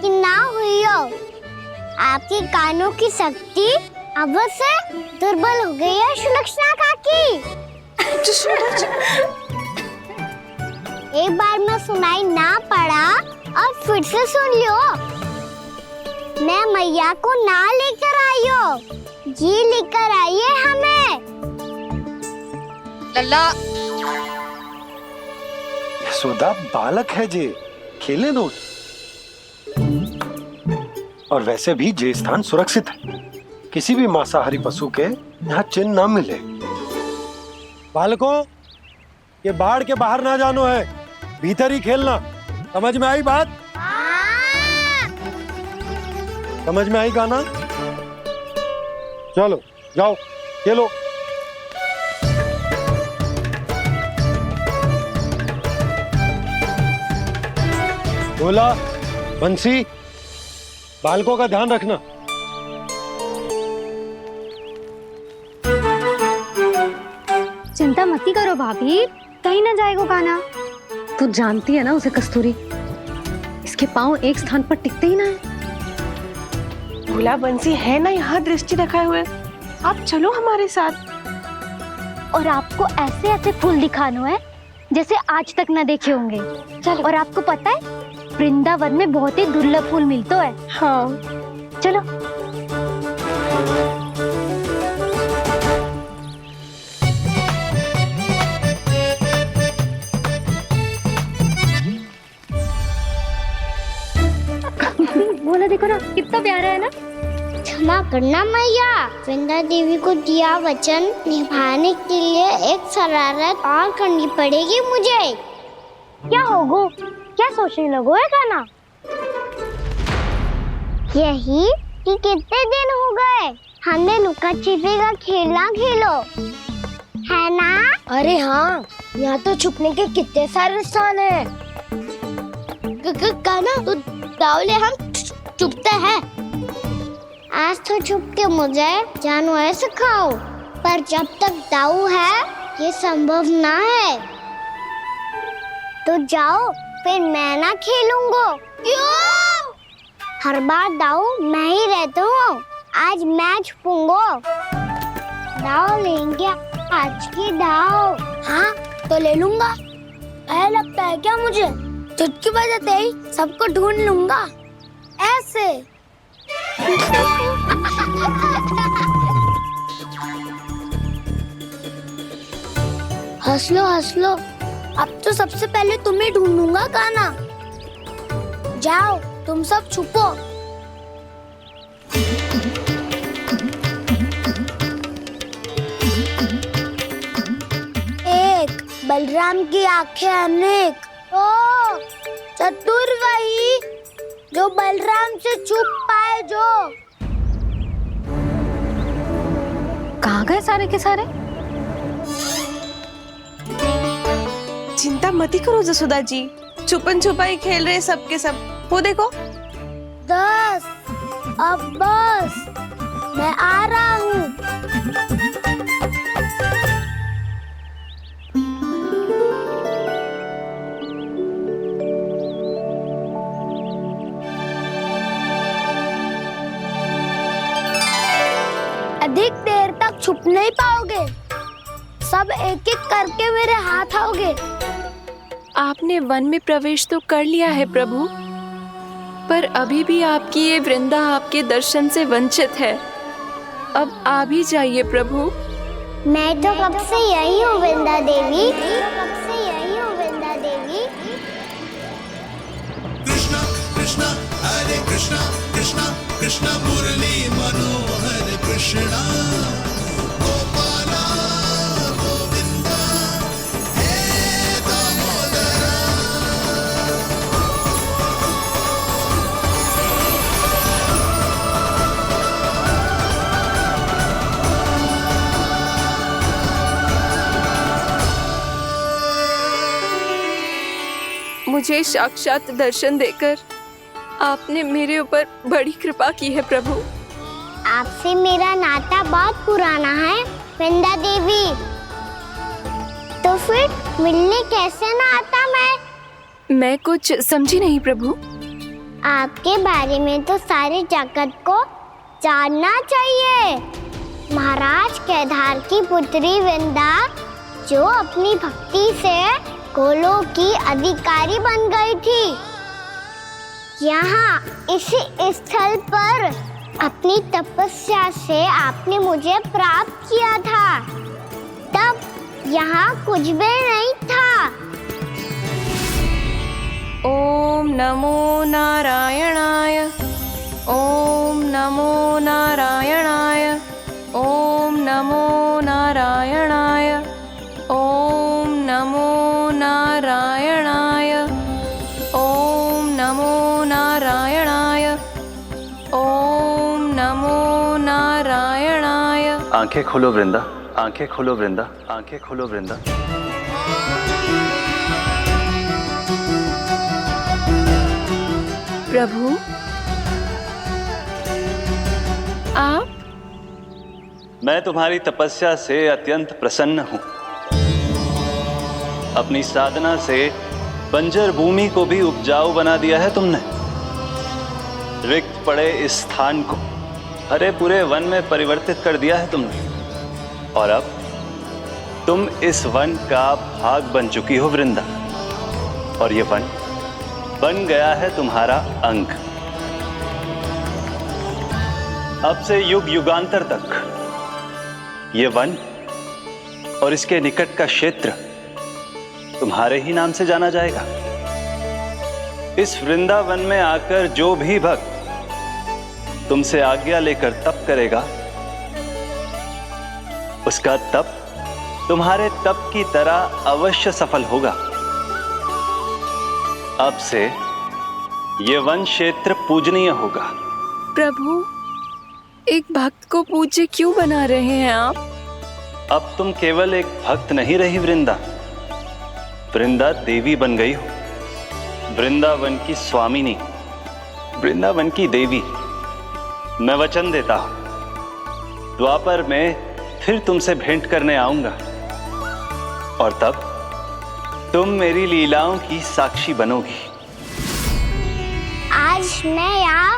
कि ना हुई हो, आपके कानों की शक्ति अब से दुर्बल हो गई है सुलक्षणा काकी। एक बार में सुनाई ना पड़ा और फिर से सुन लो। मैं मैया को ना लेकर आई हो, जी लेकर आई है हमें। लल्ला, यशोदा बालक है जे, खेलने दो। और वैसे भी जे स्थान सुरक्षित है, किसी भी मांसाहारी पशु के यहाँ चिन्ह ना मिले। बालकों, ये बाढ़ के बाहर ना जानो है, भीतर ही खेलना। समझ में आई बात? समझ में आई गाना? चलो जाओ खेलो। बोला बंसी, बालकों का ध्यान रखना। चिंता मती करो भाभी, कहीं ना जाएगा कान्हा। तू जानती है ना उसे कस्तूरी, इसके पांव एक स्थान पर टिकते ही ना है। भोला बंसी है ना यहाँ दृष्टि रखाए हुए, आप चलो हमारे साथ। और आपको ऐसे ऐसे फूल दिखानो है जैसे आज तक न देखे होंगे। चलो। और आपको पता है वृंदावन में बहुत ही दुर्लभ फूल मिलते हैं। हाँ चलो। बोला देखो ना कितना प्यारा है ना। क्षमा करना मैया, वृंदा देवी को दिया वचन निभाने के लिए एक शरारत और करनी पड़ेगी मुझे। क्या होगो, क्या सोचने लगो है कान्हा? यही कि कितने दिन हो गए हमने लुका छिपी का खेलना खेलो, है ना? अरे हाँ, यहाँ तो छुपने के कितने सारे स्थान है। कान्हा तो दावले हम छुपते हैं। आज तो छुप के मुझे जानवर सिखाओ, पर जब तक दाऊ है ये संभव ना है। तो जाओ, फिर मैं ना खेलूंगा। क्यों? हर बार दाऊ मैं ही रहता हूँ, आज मैं छुपूंगा। दाऊ लेंगे आज की दाऊ। हाँ तो ले लूंगा। ऐसा लगता है क्या मुझे? चुटकी बजाते ही सबको ढूंढ लूंगा ऐसे। हंस लो, अब तो सबसे पहले तुम्हें ढूंढूंगा कान्हा। जाओ तुम सब छुपो। बलराम की आंखें अनेक। ओ चतुर वही जो बलराम से छुप पाए। जो कहाँ गए सारे के सारे? चिंता मती करो जसोदा जी, छुपन छुपाई खेल रहे सब के सब। वो देखो 10 अब बस, मैं आ रहा हूँ। अधिक देर तक छुप नहीं पाओगे, सब एक एक करके मेरे हाथ आओगे। आपने वन में प्रवेश तो कर लिया है प्रभु, पर अभी भी आपकी ये वृंदा आपके दर्शन से वंचित है। अब आ भी जाइए प्रभु। मैं तो कब से यही हूँ वृंदा देवी, कब से यही हूँ वृंदा देवी। कृष्णा कृष्णा हरे कृष्णा कृष्णा कृष्णा मुरली मनोहर कृष्णा गोपाला गोविंदा हे दामोदरा। मुझे साक्षात दर्शन देकर आपने मेरे ऊपर बड़ी कृपा की है प्रभु। आपसे मेरा नाता बहुत पुराना है वृंदा देवी, तो फिर मिलने कैसे ना आता मैं कुछ समझी नहीं प्रभु। आपके बारे में तो सारे जगत को जानना चाहिए। महाराज केदार की पुत्री वृंदा जो अपनी भक्ति से गोलों की अधिकारी बन गई थी, यहाँ इसी स्थल पर अपनी तपस्या से आपने मुझे प्राप्त किया था। तब यहाँ कुछ भी नहीं था। ओम नमो नारायणाय, ओम नमो नारायणाय, ओम नमो नारायणाय, ओम नमो नारायणाय, ओम नमो नारायणाय, ओम नमो नारायणाय। आंखें खोलो वृंदा, आंखें खोलो वृंदा, आंखें खोलो वृंदा। प्रभु आप? मैं तुम्हारी तपस्या से अत्यंत प्रसन्न हूं। अपनी साधना से बंजर भूमि को भी उपजाऊ बना दिया है तुमने। रिक्त पड़े इस स्थान को हरे पूरे वन में परिवर्तित कर दिया है तुमने। और अब तुम इस वन का भाग बन चुकी हो वृंदा, और ये वन बन गया है तुम्हारा अंग। अब से युग युगांतर तक ये वन और इसके निकट का क्षेत्र तुम्हारे ही नाम से जाना जाएगा। इस वृंदावन में आकर जो भी भक्त तुमसे आज्ञा लेकर तप करेगा, उसका तप तुम्हारे तप की तरह अवश्य सफल होगा। अब से ये वन क्षेत्र पूजनीय होगा। प्रभु एक भक्त को पूज्य क्यों बना रहे हैं आप? अब तुम केवल एक भक्त नहीं रही वृंदा, वृंदा देवी बन गई हो। वृंदावन की स्वामिनी, वृंदावन की देवी। मैं वचन देता हूं, द्वापर में फिर तुमसे भेंट करने आऊंगा, और तब तुम मेरी लीलाओं की साक्षी बनोगी। आज मैं यहाँ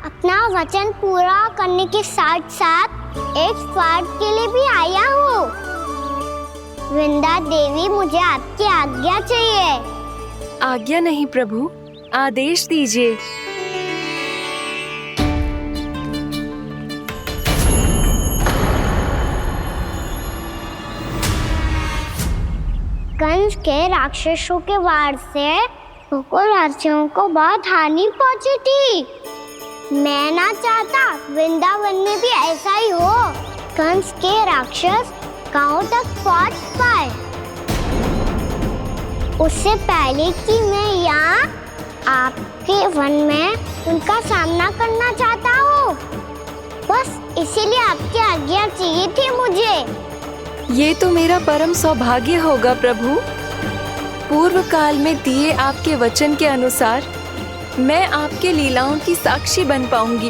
अपना वचन पूरा करने के साथ साथ एक स्वार्थ के लिए भी आया हूँ। वृंदा देवी, मुझे आपकी आज्ञा चाहिए। आज्ञा नहीं प्रभु, आदेश दीजिए। कंस के राक्षसों के वार से गोकुलवासियों को बहुत हानि पहुंची थी। मैं ना चाहता वृंदावन में भी ऐसा ही हो। कंस के राक्षस गांव तक पहुंच पाए। उससे पहले कि मैं यहाँ आपके वन में उनका सामना करना चाहता हूँ। बस इसीलिए आपकी आज्ञा चाहिए थी मुझे। ये तो मेरा परम सौभाग्य होगा प्रभु। पूर्व काल में दिए आपके वचन के अनुसार मैं आपके लीलाओं की साक्षी बन पाऊंगी।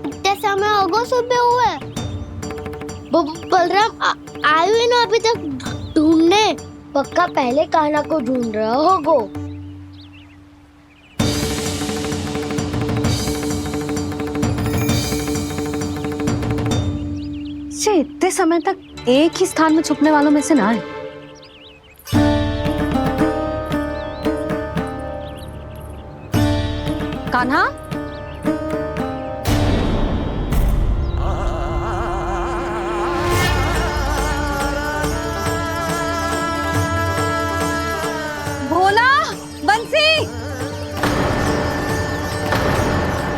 इतने समय होगा सुबह हुए, बलराम आए हुए ना अभी तक ढूंढने। पक्का पहले कान्हा को ढूंढ रहा होगा। इतने समय तक एक ही स्थान में छुपने वालों में से ना है। कान्हा, भोला, बंसी।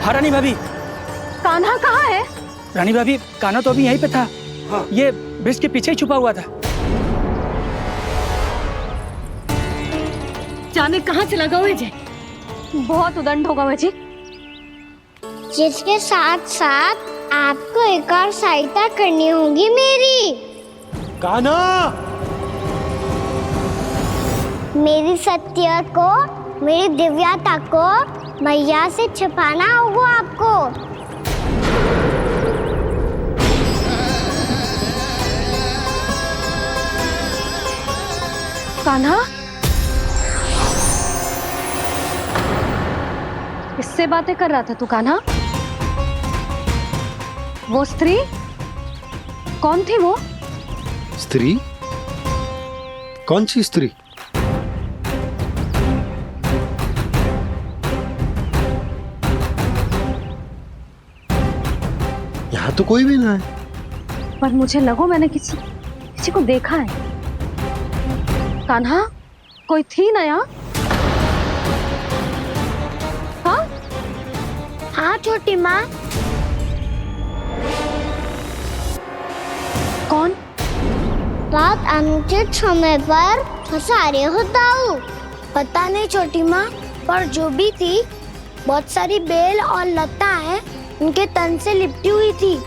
हाँ रानी भाभी। कान्हा कहाँ है? रानी भाभी, कान्हा तो अभी यहीं पे था। हाँ। ये ब्रिज के पीछे ही छुपा हुआ था। जाने कहाँ चला गया है जी? बहुत उदंड होगा जी। जिसके साथ साथ आपको एक और सहायता करनी होगी मेरी। कान्हा, मेरी सत्य को, मेरी दिव्यता को मैया से छिपाना होगा आपको। कान्हा, किससे बातें कर रहा था तू कान्हा? वो स्त्री कौन थी? वो स्त्री? कौन सी स्त्री? यहाँ तो कोई भी ना है। पर मुझे लगो मैंने किसी को देखा है। कान्हा, कोई थी ना यहाँ? हाँ? हाँ छोटी माँ। कौन? रात अनुचित समय पर फंसा रहे हो दाऊ। पता नहीं छोटी माँ, पर जो भी थी बहुत सारी बेल और लता है उनके तन से लिपटी हुई थी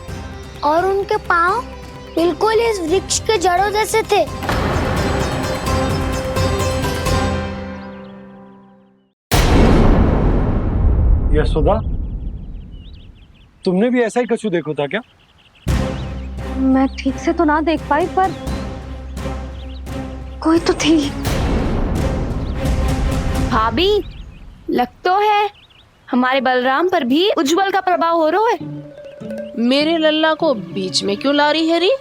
और उनके पाँव बिल्कुल इस वृक्ष के जड़ों जैसे थे। यशोदा, तुमने भी ऐसा ही कछु देखो था क्या? मैं ठीक से तो ना देख पाई, पर कोई तो थी। भाभी, लग तो है हमारे बलराम पर भी उज्जवल का प्रभाव हो रहा है। मेरे लल्ला को बीच में क्यों ला रही है री?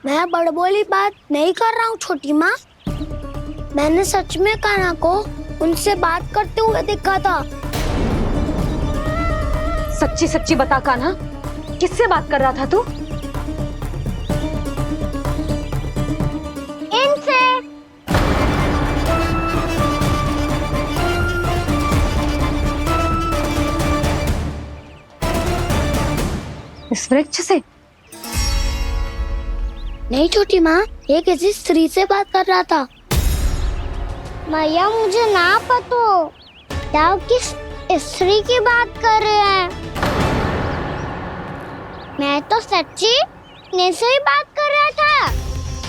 मैं बड़बोली बात नहीं कर रहा हूँ छोटी माँ। मैंने सच में कान्हा को उनसे बात करते हुए देखा था। सच्ची सच्ची बता कान्हा, किससे बात कर रहा था तू? इनसे। इस वृक्ष से? नहीं छोटी माँ, ये किसी स्त्री से बात कर रहा था। मैया मुझे ना पतो क्या किस स्त्री की बात कर रहे हैं। मैं तो सच्ची ने से ही बात कर रहा था।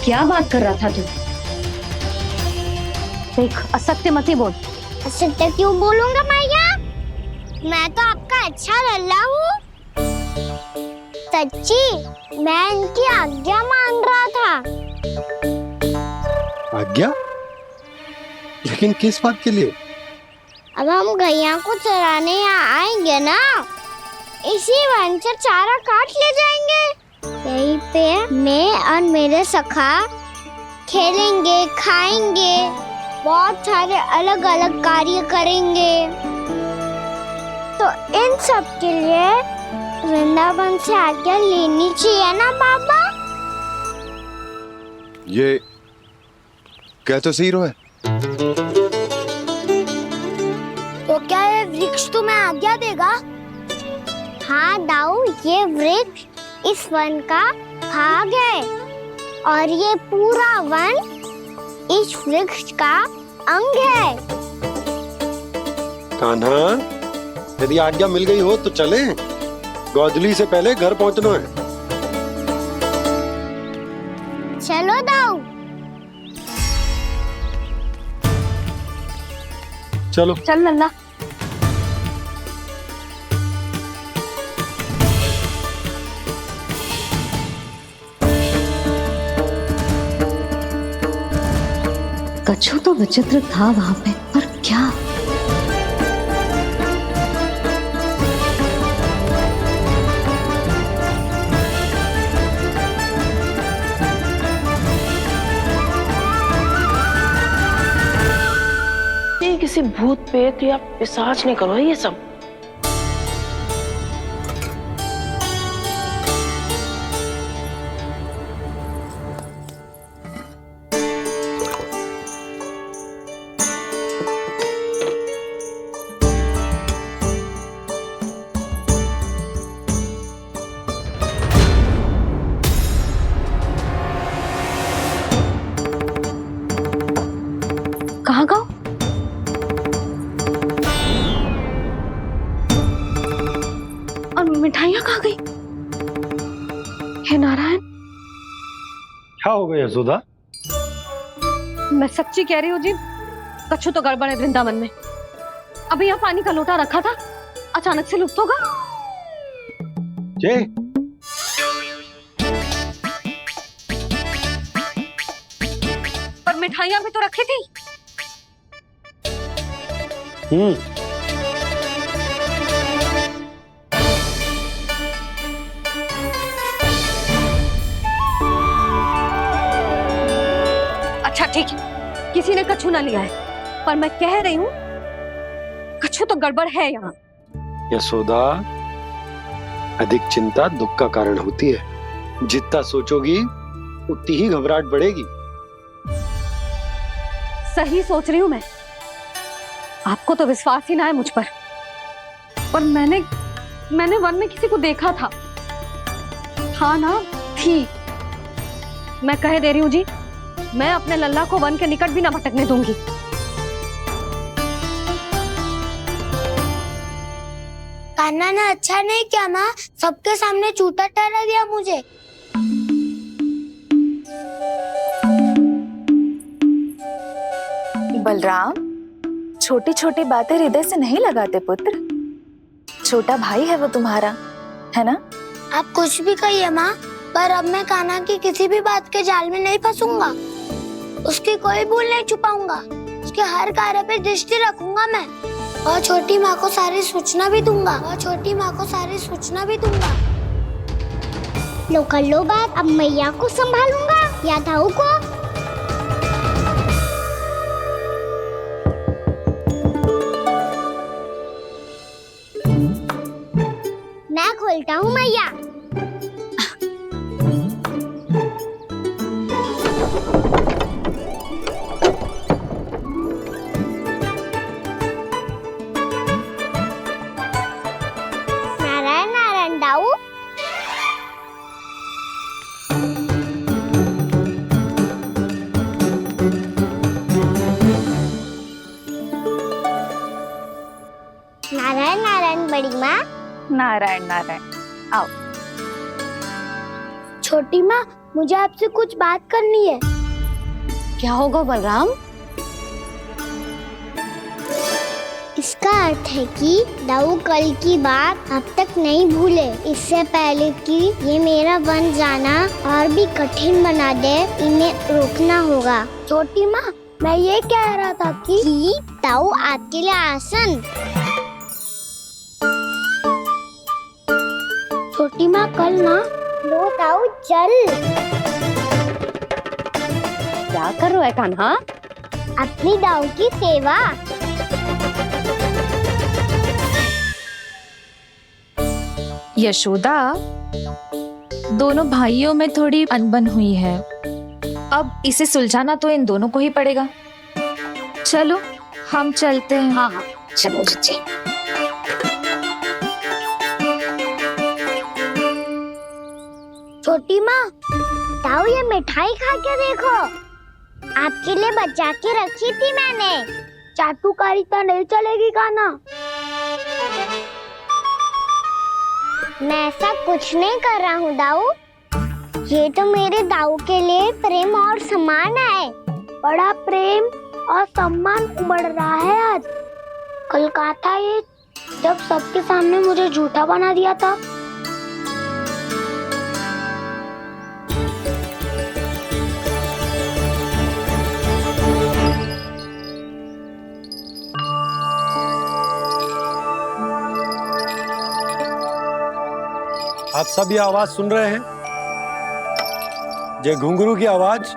क्या बात कर रहा था तू? देख, असत्य मत ही बोल। असत्य क्यों बोलूंगा मैया? मैं तो आपका अच्छा लल्ला हूँ। सच्ची मैं इनकी आज्ञा मान रहा था। आज्ञा? लेकिन किस बात के लिए? अब हम गैया को चराने यहाँ आएंगे ना, इसी वन से चारा काट ले जाएंगे। यहीं पे मैं और मेरे सखा खेलेंगे, खाएंगे, बहुत सारे अलग अलग कार्य करेंगे। तो इन सब के लिए वृंदावन से आज्ञा लेनी चाहिए ना बाबा? ये क्या तो सही रो है। तो क्या ये वृक्ष तुम्हें आज्ञा देगा? हाँ दाऊ, ये वृक्ष इस वन का भाग है और ये पूरा वन इस वृक्ष का अंग है। कान्हा, यदि आज्ञा मिल गई हो तो चलें। गोधूली से पहले घर पहुंचना है। चलो दाऊ। चलो चल नन्ना। कछु तो विचित्र था वहां पे, पर क्या? ये किसी भूत प्रेत या पिशाच ने करो है ये सब। कहाँ गाँव? और मिठाइयाँ कहाँ गई? हे नारायण, क्या हो गया यशोदा? मैं सच्ची कह रही हूँ जी, कछु तो गड़बड़ है वृंदावन में। अभी यहाँ पानी का लोटा रखा था, अचानक से लुप्त होगा। जय, पर मिठाइयाँ भी तो रखी थी। अच्छा ठीक है, किसी ने कछु ना लिया है, पर मैं कह रही हूँ कछु तो गड़बड़ है यहाँ। यशोदा, अधिक चिंता दुख का कारण होती है। जितना सोचोगी उतनी ही घबराहट बढ़ेगी। सही सोच रही हूँ मैं। आपको तो विश्वास ही ना है मुझ पर मैंने वन में किसी को देखा था। हाँ ना, थी। मैं कह दे रही हूँ जी, मैं अपने लल्ला को वन के निकट भी ना भटकने दूंगी। कान्हा ने अच्छा नहीं किया माँ, सबके सामने झूठा ठहरा दिया मुझे। बलराम, छोटी छोटी बातें हृदय से नहीं लगाते पुत्र। छोटा भाई है वो तुम्हारा, है ना? आप कुछ भी कहिए माँ, पर अब मैं कान्हा की किसी भी बात के जाल में नहीं फंसूंगा। उसकी कोई भूल नहीं छुपाऊंगा। उसके हर कार्य पे दृष्टि रखूंगा मैं, और छोटी माँ को सारी सूचना भी दूंगा। लो कर लो बात, अब मैया को संभालूंगा या दाऊ को। मैं खोलता हूँ मैया। नारायण नारायण दाऊ। नारायण नारायण बड़ी माँ। नारायण नारायण, आओ। छोटी माँ, मुझे आपसे कुछ बात करनी है। क्या होगा बलराम? इसका अर्थ है कि दाऊ कल की बात अब तक नहीं भूले। इससे पहले कि ये मेरा वन जाना और भी कठिन बना दे, इन्हें रोकना होगा। छोटी माँ, मैं ये कह रहा था कि दाऊ आपके लिए आसन। छोटी माँ, कल ना लो दाऊ चल। क्या कर रहा है कान्हा? अपनी दाऊ की सेवा। यशोदा, दोनों भाइयों में थोड़ी अनबन हुई है। अब इसे सुलझाना तो इन दोनों को ही पड़ेगा। चलो हम चलते हैं। हाँ हाँ, चलो चलो। छोटी माँ, ताऊ ये मिठाई खा के देखो, आपके लिए बचा के रखी थी मैंने। चाटुकारिता नहीं चलेगी कान्हा। मैं ऐसा कुछ नहीं कर रहा हूँ दाऊ, ये तो मेरे दाऊ के लिए प्रेम और सम्मान है। बड़ा प्रेम और सम्मान उमड़ रहा है आज। कल कहा था ये जब सबके सामने मुझे झूठा बना दिया था। आप सब ये आवाज सुन रहे हैं? ये घुंघरू की आवाज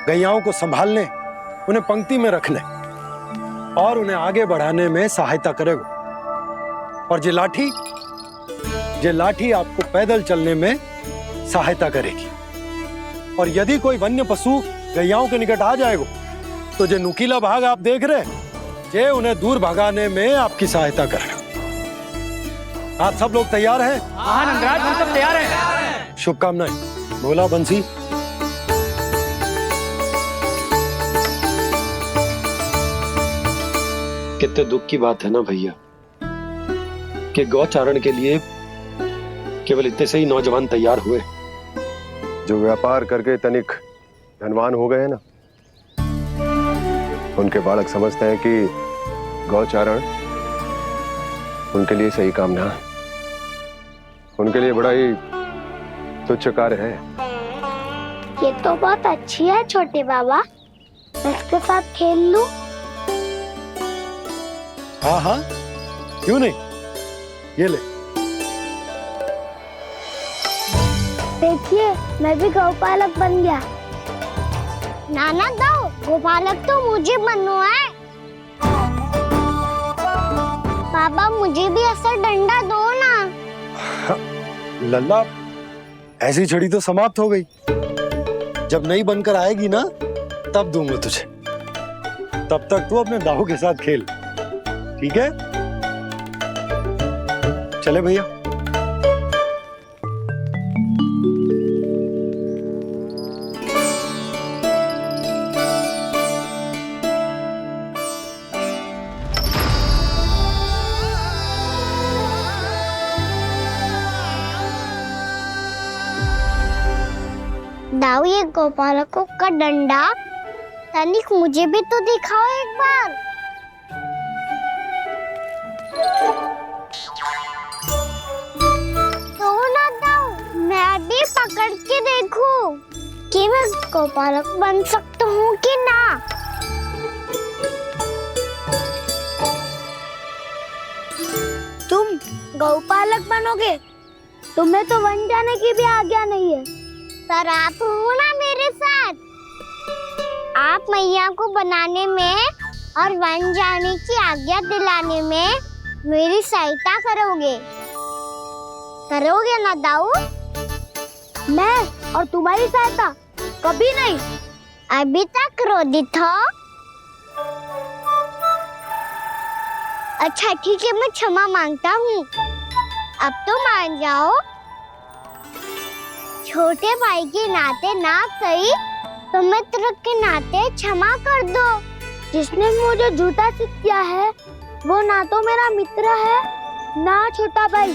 गैयाओं को संभालने, उन्हें पंक्ति में रखने और उन्हें आगे बढ़ाने में सहायता करेगा। और ये लाठी आपको पैदल चलने में सहायता करेगी। और यदि कोई वन्य पशु गैयाओं के निकट आ जाएगा तो जो नुकीला भाग आप देख रहे हैं, ये उन्हें दूर भगाने में आपकी सहायता करेगा। आप सब लोग तैयार हैं? हाँ नंदराज, हम सब तैयार हैं। शुभकामनाएं। बोला बंसी। कितने दुख की बात है ना भैया कि गौचारण के लिए केवल इतने से ही नौजवान तैयार हुए। जो व्यापार करके तनिक धनवान हो गए ना, उनके बालक समझते हैं कि गौचारण उनके लिए सही काम ना है, उनके लिए बड़ा ही तुच्छ कार्य है। ये तो बहुत अच्छी है छोटे बाबा, मैं इसके साथ खेल लूं? हाँ हाँ, क्यों नहीं, ये ले। देखिए मैं भी गौपालक बन गया। नाना दो, गौपालक तो मुझे बनना है। बाबा मुझे भी ऐसा डंडा दो ना। लल्ला, ऐसी छड़ी तो समाप्त हो गई। जब नई बनकर आएगी ना तब दूंगा तुझे। तब तक तू अपने दाऊ के साथ खेल, ठीक है? चले भैया। दाऊ ये गोपालकों का डंडा तनिक मुझे भी तो दिखाओ एक बार। तो ना दाऊ, मैं भी पकड़ के देखूं कि मैं गोपालक बन सकता हूँ कि ना। तुम गौपालक बनोगे? तुम्हें तो वन जाने की भी आज्ञा नहीं है। पर आप हो ना मेरे साथ, आप मैया को बनाने में और वन जाने की आज्ञा दिलाने में मेरी सहायता करोगे ना दाऊ? मैं और तुम्हारी सहायता कभी नहीं। अभी तक क्रोधित हो? अच्छा ठीक है, मैं क्षमा मांगता हूँ। अब तो मान जाओ। छोटे भाई के नाते ना सही तो मित्र के नाते क्षमा कर दो। जिसने मुझे झूठा सिद्ध किया है वो ना तो मेरा मित्र है ना छोटा भाई।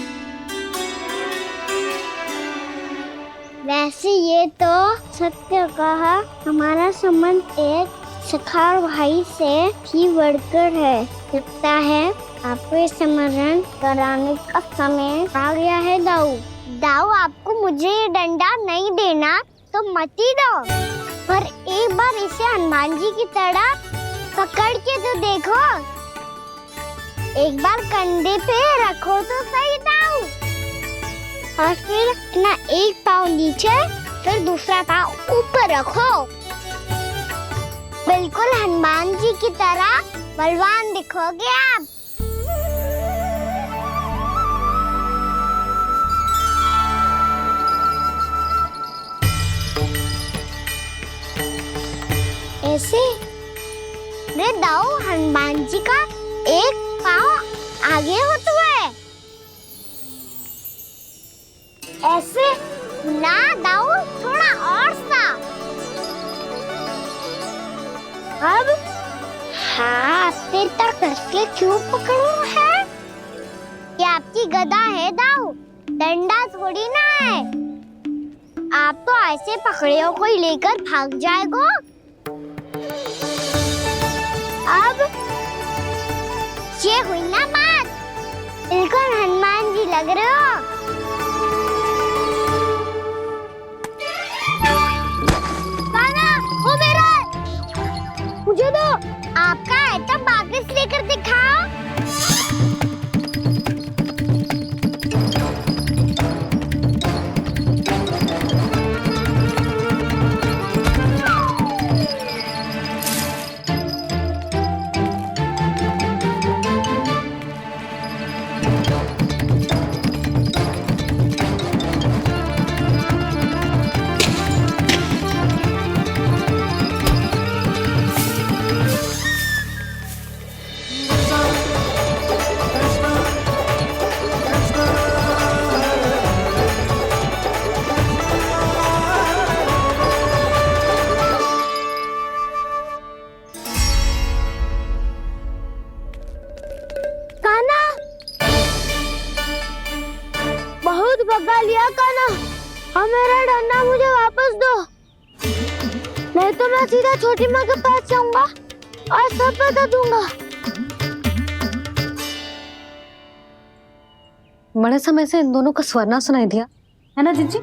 वैसे ये तो सत्य कहा, हमारा संबंध एक सखा भाई से भी बढ़कर है। लगता है आपको स्मरण कराने का समय आ गया है दाऊ। दाऊ आपको मुझे ये डंडा नहीं देना तो मत ही दो, पर एक बार इसे हनुमान जी की तरह पकड़ के तो देखो। एक बार कंधे पे रखो तो सही दाऊ, और फिर अपना एक पाँव नीचे फिर दूसरा पाँव ऊपर रखो। बिल्कुल हनुमान जी की तरह बलवान दिखोगे आप। ऐसे रे दाऊ, हनुमान जी का एक पाँव आगे होता है। ऐसे ना दाऊ, और साफ। अब हाथ से तक कसके क्यों पकड़ू है? ये आपकी गदा है दाऊ, डंडा थोड़ी ना है। आप तो ऐसे पकड़े हो कोई लेकर भाग जाएगा। अब ये हुई ना बात, बिल्कुल हनुमान जी लग रहे हो। कान्हा, वो मेरा है। मुझे दो। आपका है तो वापस लेकर दिखाओ। बहुत भगा लिया कान्हा, अब मेरा डंडा मुझे वापस दो, नहीं तो मैं सीधा छोटी माँ के पास जाऊंगा और सब बता दूंगा। बड़े समय से इन दोनों का स्वर ना सुनाई दिया, है ना जीजी?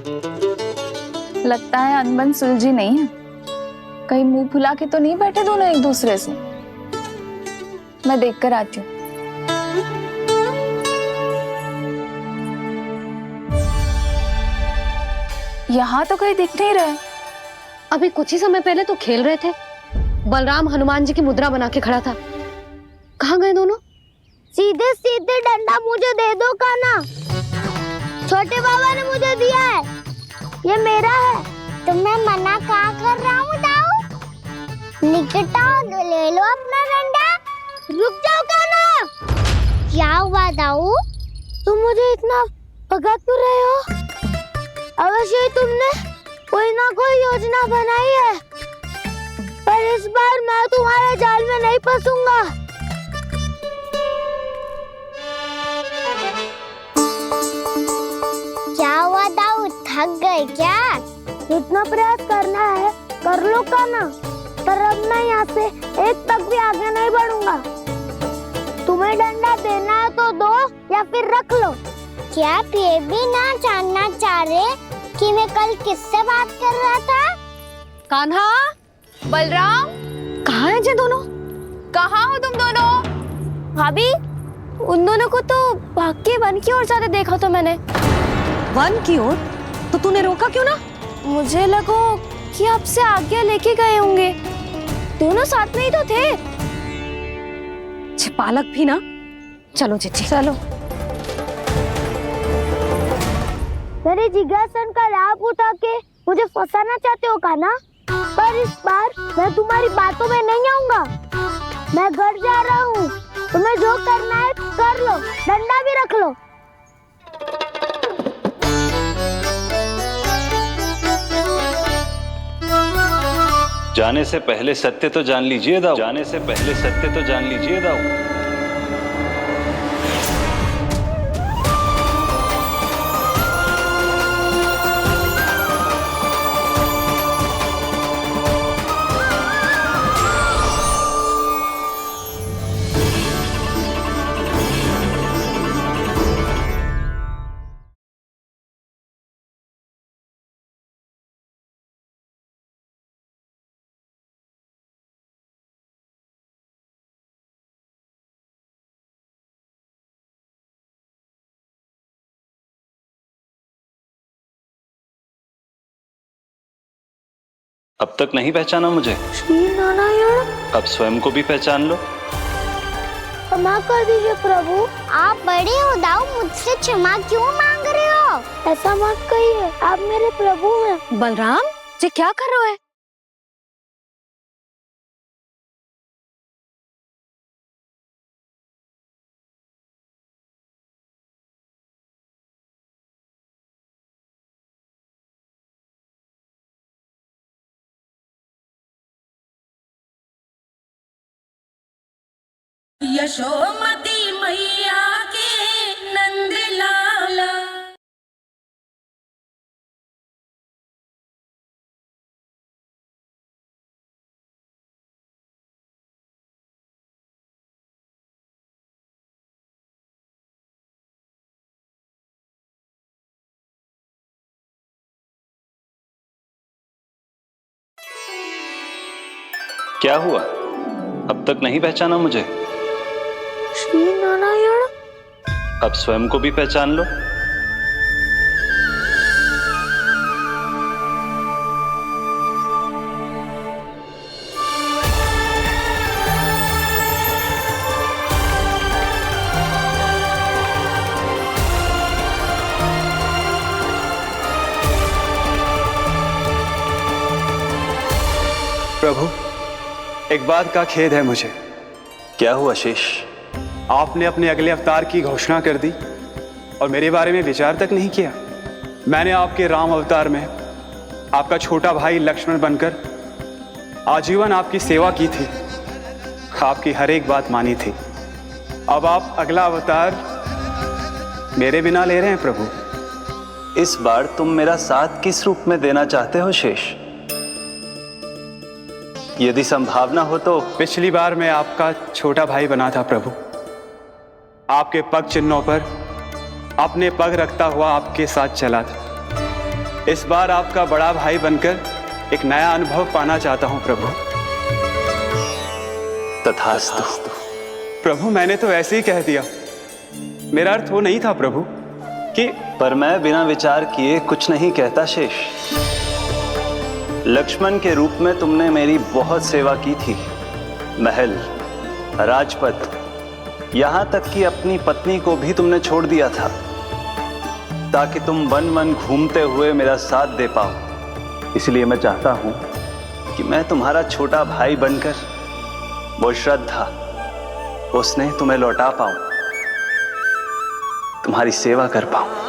लगता है अनबन सुलझी नहीं है। कहीं मुंह फुला के तो नहीं बैठे दोनों एक दूसरे से। मैं देख कर आती हूँ। यहाँ तो कहीं दिख नहीं रहा। अभी कुछ ही समय पहले तो खेल रहे थे। बलराम हनुमान जी की मुद्रा बना के खड़ा था। कहाँ गए दोनों? सीधे सीधे डंडा मुझे दे दो कान्हा, छोटे बाबा ने मुझे दिया है, ये मेरा है। तो मैं मना कहाँ कर रहा हूँ दाऊ? निकट आओ, ले लो अपना डंडा। रुक जाओ कान्हा। क्या हुआ दाऊ? तुम मुझे इतना भगा क्यों रहे हो? अवश्य ही तुमने कोई ना कोई योजना बनाई है, पर इस बार मैं तुम्हारे जाल में नहीं फंसूंगा। क्या हुआ दाऊ, थक गए क्या? जितना प्रयास करना है कर लो कान्हा, पर अब मैं यहाँ से एक तक भी आगे नहीं बढ़ूंगा। तुम्हें डंडा देना है तो दो या फिर रख लो। क्या आप ये भी ना जानना चाह रहे कि मैं कल किससे बात कर रहा था? कान्हा, बलराम, कहाँ हैं ये दोनों? कहाँ हो तुम दोनों? भाभी, उन दोनों को तो भाग के वन की ओर जाते देखा तो मैंने। वन की ओर? तो तूने रोका क्यों ना? मुझे लगो कि आपसे आज्ञा लेके गए होंगे। दोनों साथ में ही तो थे। पालक भी ना। चलो जीजी, चलो। मेरे जिज्ञासन का लाभ उठा के मुझे फंसाना चाहते हो कान्हा, पर इस बार मैं तुम्हारी बातों में नहीं आऊंगा। मैं घर जा रहा हूँ, तुम्हें जो करना है कर लो, डंडा भी रख लो। जाने से पहले सत्य तो जान लीजिए दाऊ। जाने से पहले सत्य तो जान लीजिए दाऊ। अब तक नहीं पहचाना मुझे? श्री नारायण। अब स्वयं को भी पहचान लो। क्षमा कर दीजिए प्रभु। आप बड़े हो दाऊ, मुझसे क्षमा क्यों मांग रहे हो? ऐसा मत कहिए, आप मेरे प्रभु हैं। बलराम, ये क्या कर रहे हो? यशोमती मैया के नंद लाला। क्या हुआ? अब तक नहीं पहचाना मुझे? श्री नारायण। अब स्वयं को भी पहचान लो। प्रभु, एक बात का खेद है मुझे। क्या हुआ शेष? आपने अपने अगले अवतार की घोषणा कर दी और मेरे बारे में विचार तक नहीं किया। मैंने आपके राम अवतार में आपका छोटा भाई लक्ष्मण बनकर आजीवन आपकी सेवा की थी, आपकी हर एक बात मानी थी। अब आप अगला अवतार मेरे बिना ले रहे हैं प्रभु। इस बार तुम मेरा साथ किस रूप में देना चाहते हो शेष? यदि संभावना हो तो। पिछली बार मैं आपका छोटा भाई बना था प्रभु, आपके पग चिन्हों पर अपने पग रखता हुआ आपके साथ चला था। इस बार आपका बड़ा भाई बनकर एक नया अनुभव पाना चाहता हूं प्रभु। तथास्तु। प्रभु, मैंने तो ऐसे ही कह दिया, मेरा अर्थ वो नहीं था प्रभु कि। पर मैं बिना विचार किए कुछ नहीं कहता शेष। लक्ष्मण के रूप में तुमने मेरी बहुत सेवा की थी। महल, राजपथ, यहां तक कि अपनी पत्नी को भी तुमने छोड़ दिया था ताकि तुम वन वन घूमते हुए मेरा साथ दे पाओ। इसलिए मैं चाहता हूं कि मैं तुम्हारा छोटा भाई बनकर वो श्रद्धा, वो स्नेह तुम्हें लौटा पाऊं, तुम्हारी सेवा कर पाऊं।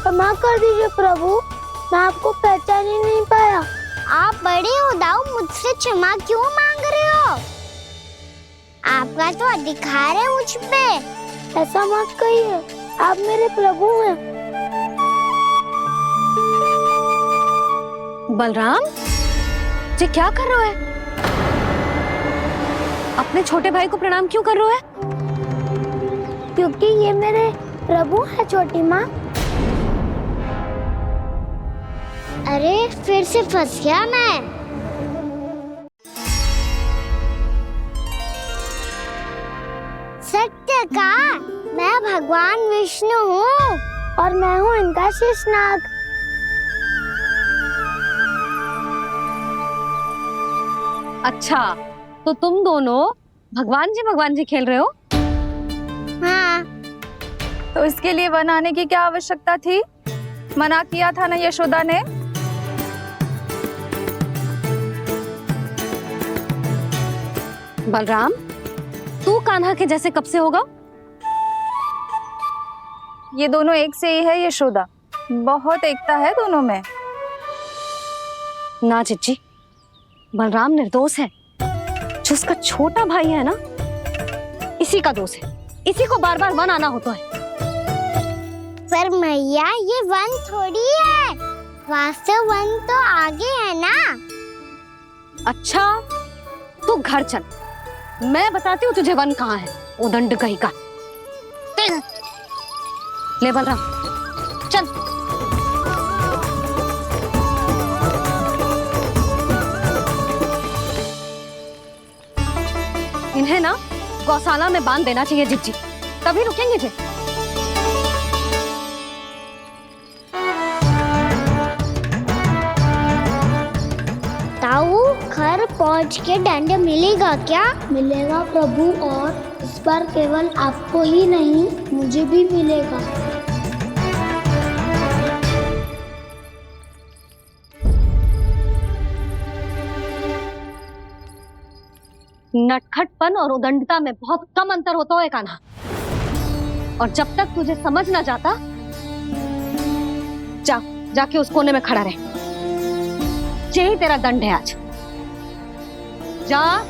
क्षमा कर दीजिए प्रभु, मैं आपको पहचान ही नहीं पाया। आप बड़े हो दाऊ, मुझसे क्षमा क्यों मांग रहे हो? आपका तो अधिकार है मुझ पे। ऐसा मत कहिए, आप मेरे प्रभु हैं। बलराम जी, क्या कर रहे हो? अपने छोटे भाई को प्रणाम क्यों कर रहे हो? क्योंकि ये मेरे प्रभु है छोटी माँ। अरे फिर से फंस गया मैं। सत्य का, मैं भगवान विष्णु हूँ और मैं हूँ इनका शेषनाग। अच्छा, तो तुम दोनों भगवान जी खेल रहे हो? हाँ। तो इसके लिए वन आने की क्या आवश्यकता थी? मना किया था ना यशोदा ने। बलराम, तू कान्हा के जैसे कब से होगा? ये दोनों एक से ही है यशोदा, बहुत एकता है दोनों में। ना चिच्ची, बलराम निर्दोष है। जो उसका छोटा भाई है ना, इसी का दोष है। इसी को बार बार वन आना होता है। पर मैया, ये वन थोड़ी है, वास्तव वन तो आगे है ना। अच्छा, तू घर चल, मैं बताती हूँ तुझे वन कहाँ है। उदंड कहीं का। ले बलराम, चल। इन्हें ना गौशाला में बांध देना चाहिए जिज्जी, तभी रुकेंगे जे। ताऊ, घर पहुंच के दंड मिलेगा क्या? मिलेगा प्रभु, और इस बार केवल आपको ही नहीं, मुझे भी मिलेगा। नटखटपन और उदंडता में बहुत कम अंतर होता है कान्हा। और जब तक तुझे समझ ना जाता, जाके उस कोने में खड़ा रहे। यही तेरा दंड है आज। जा।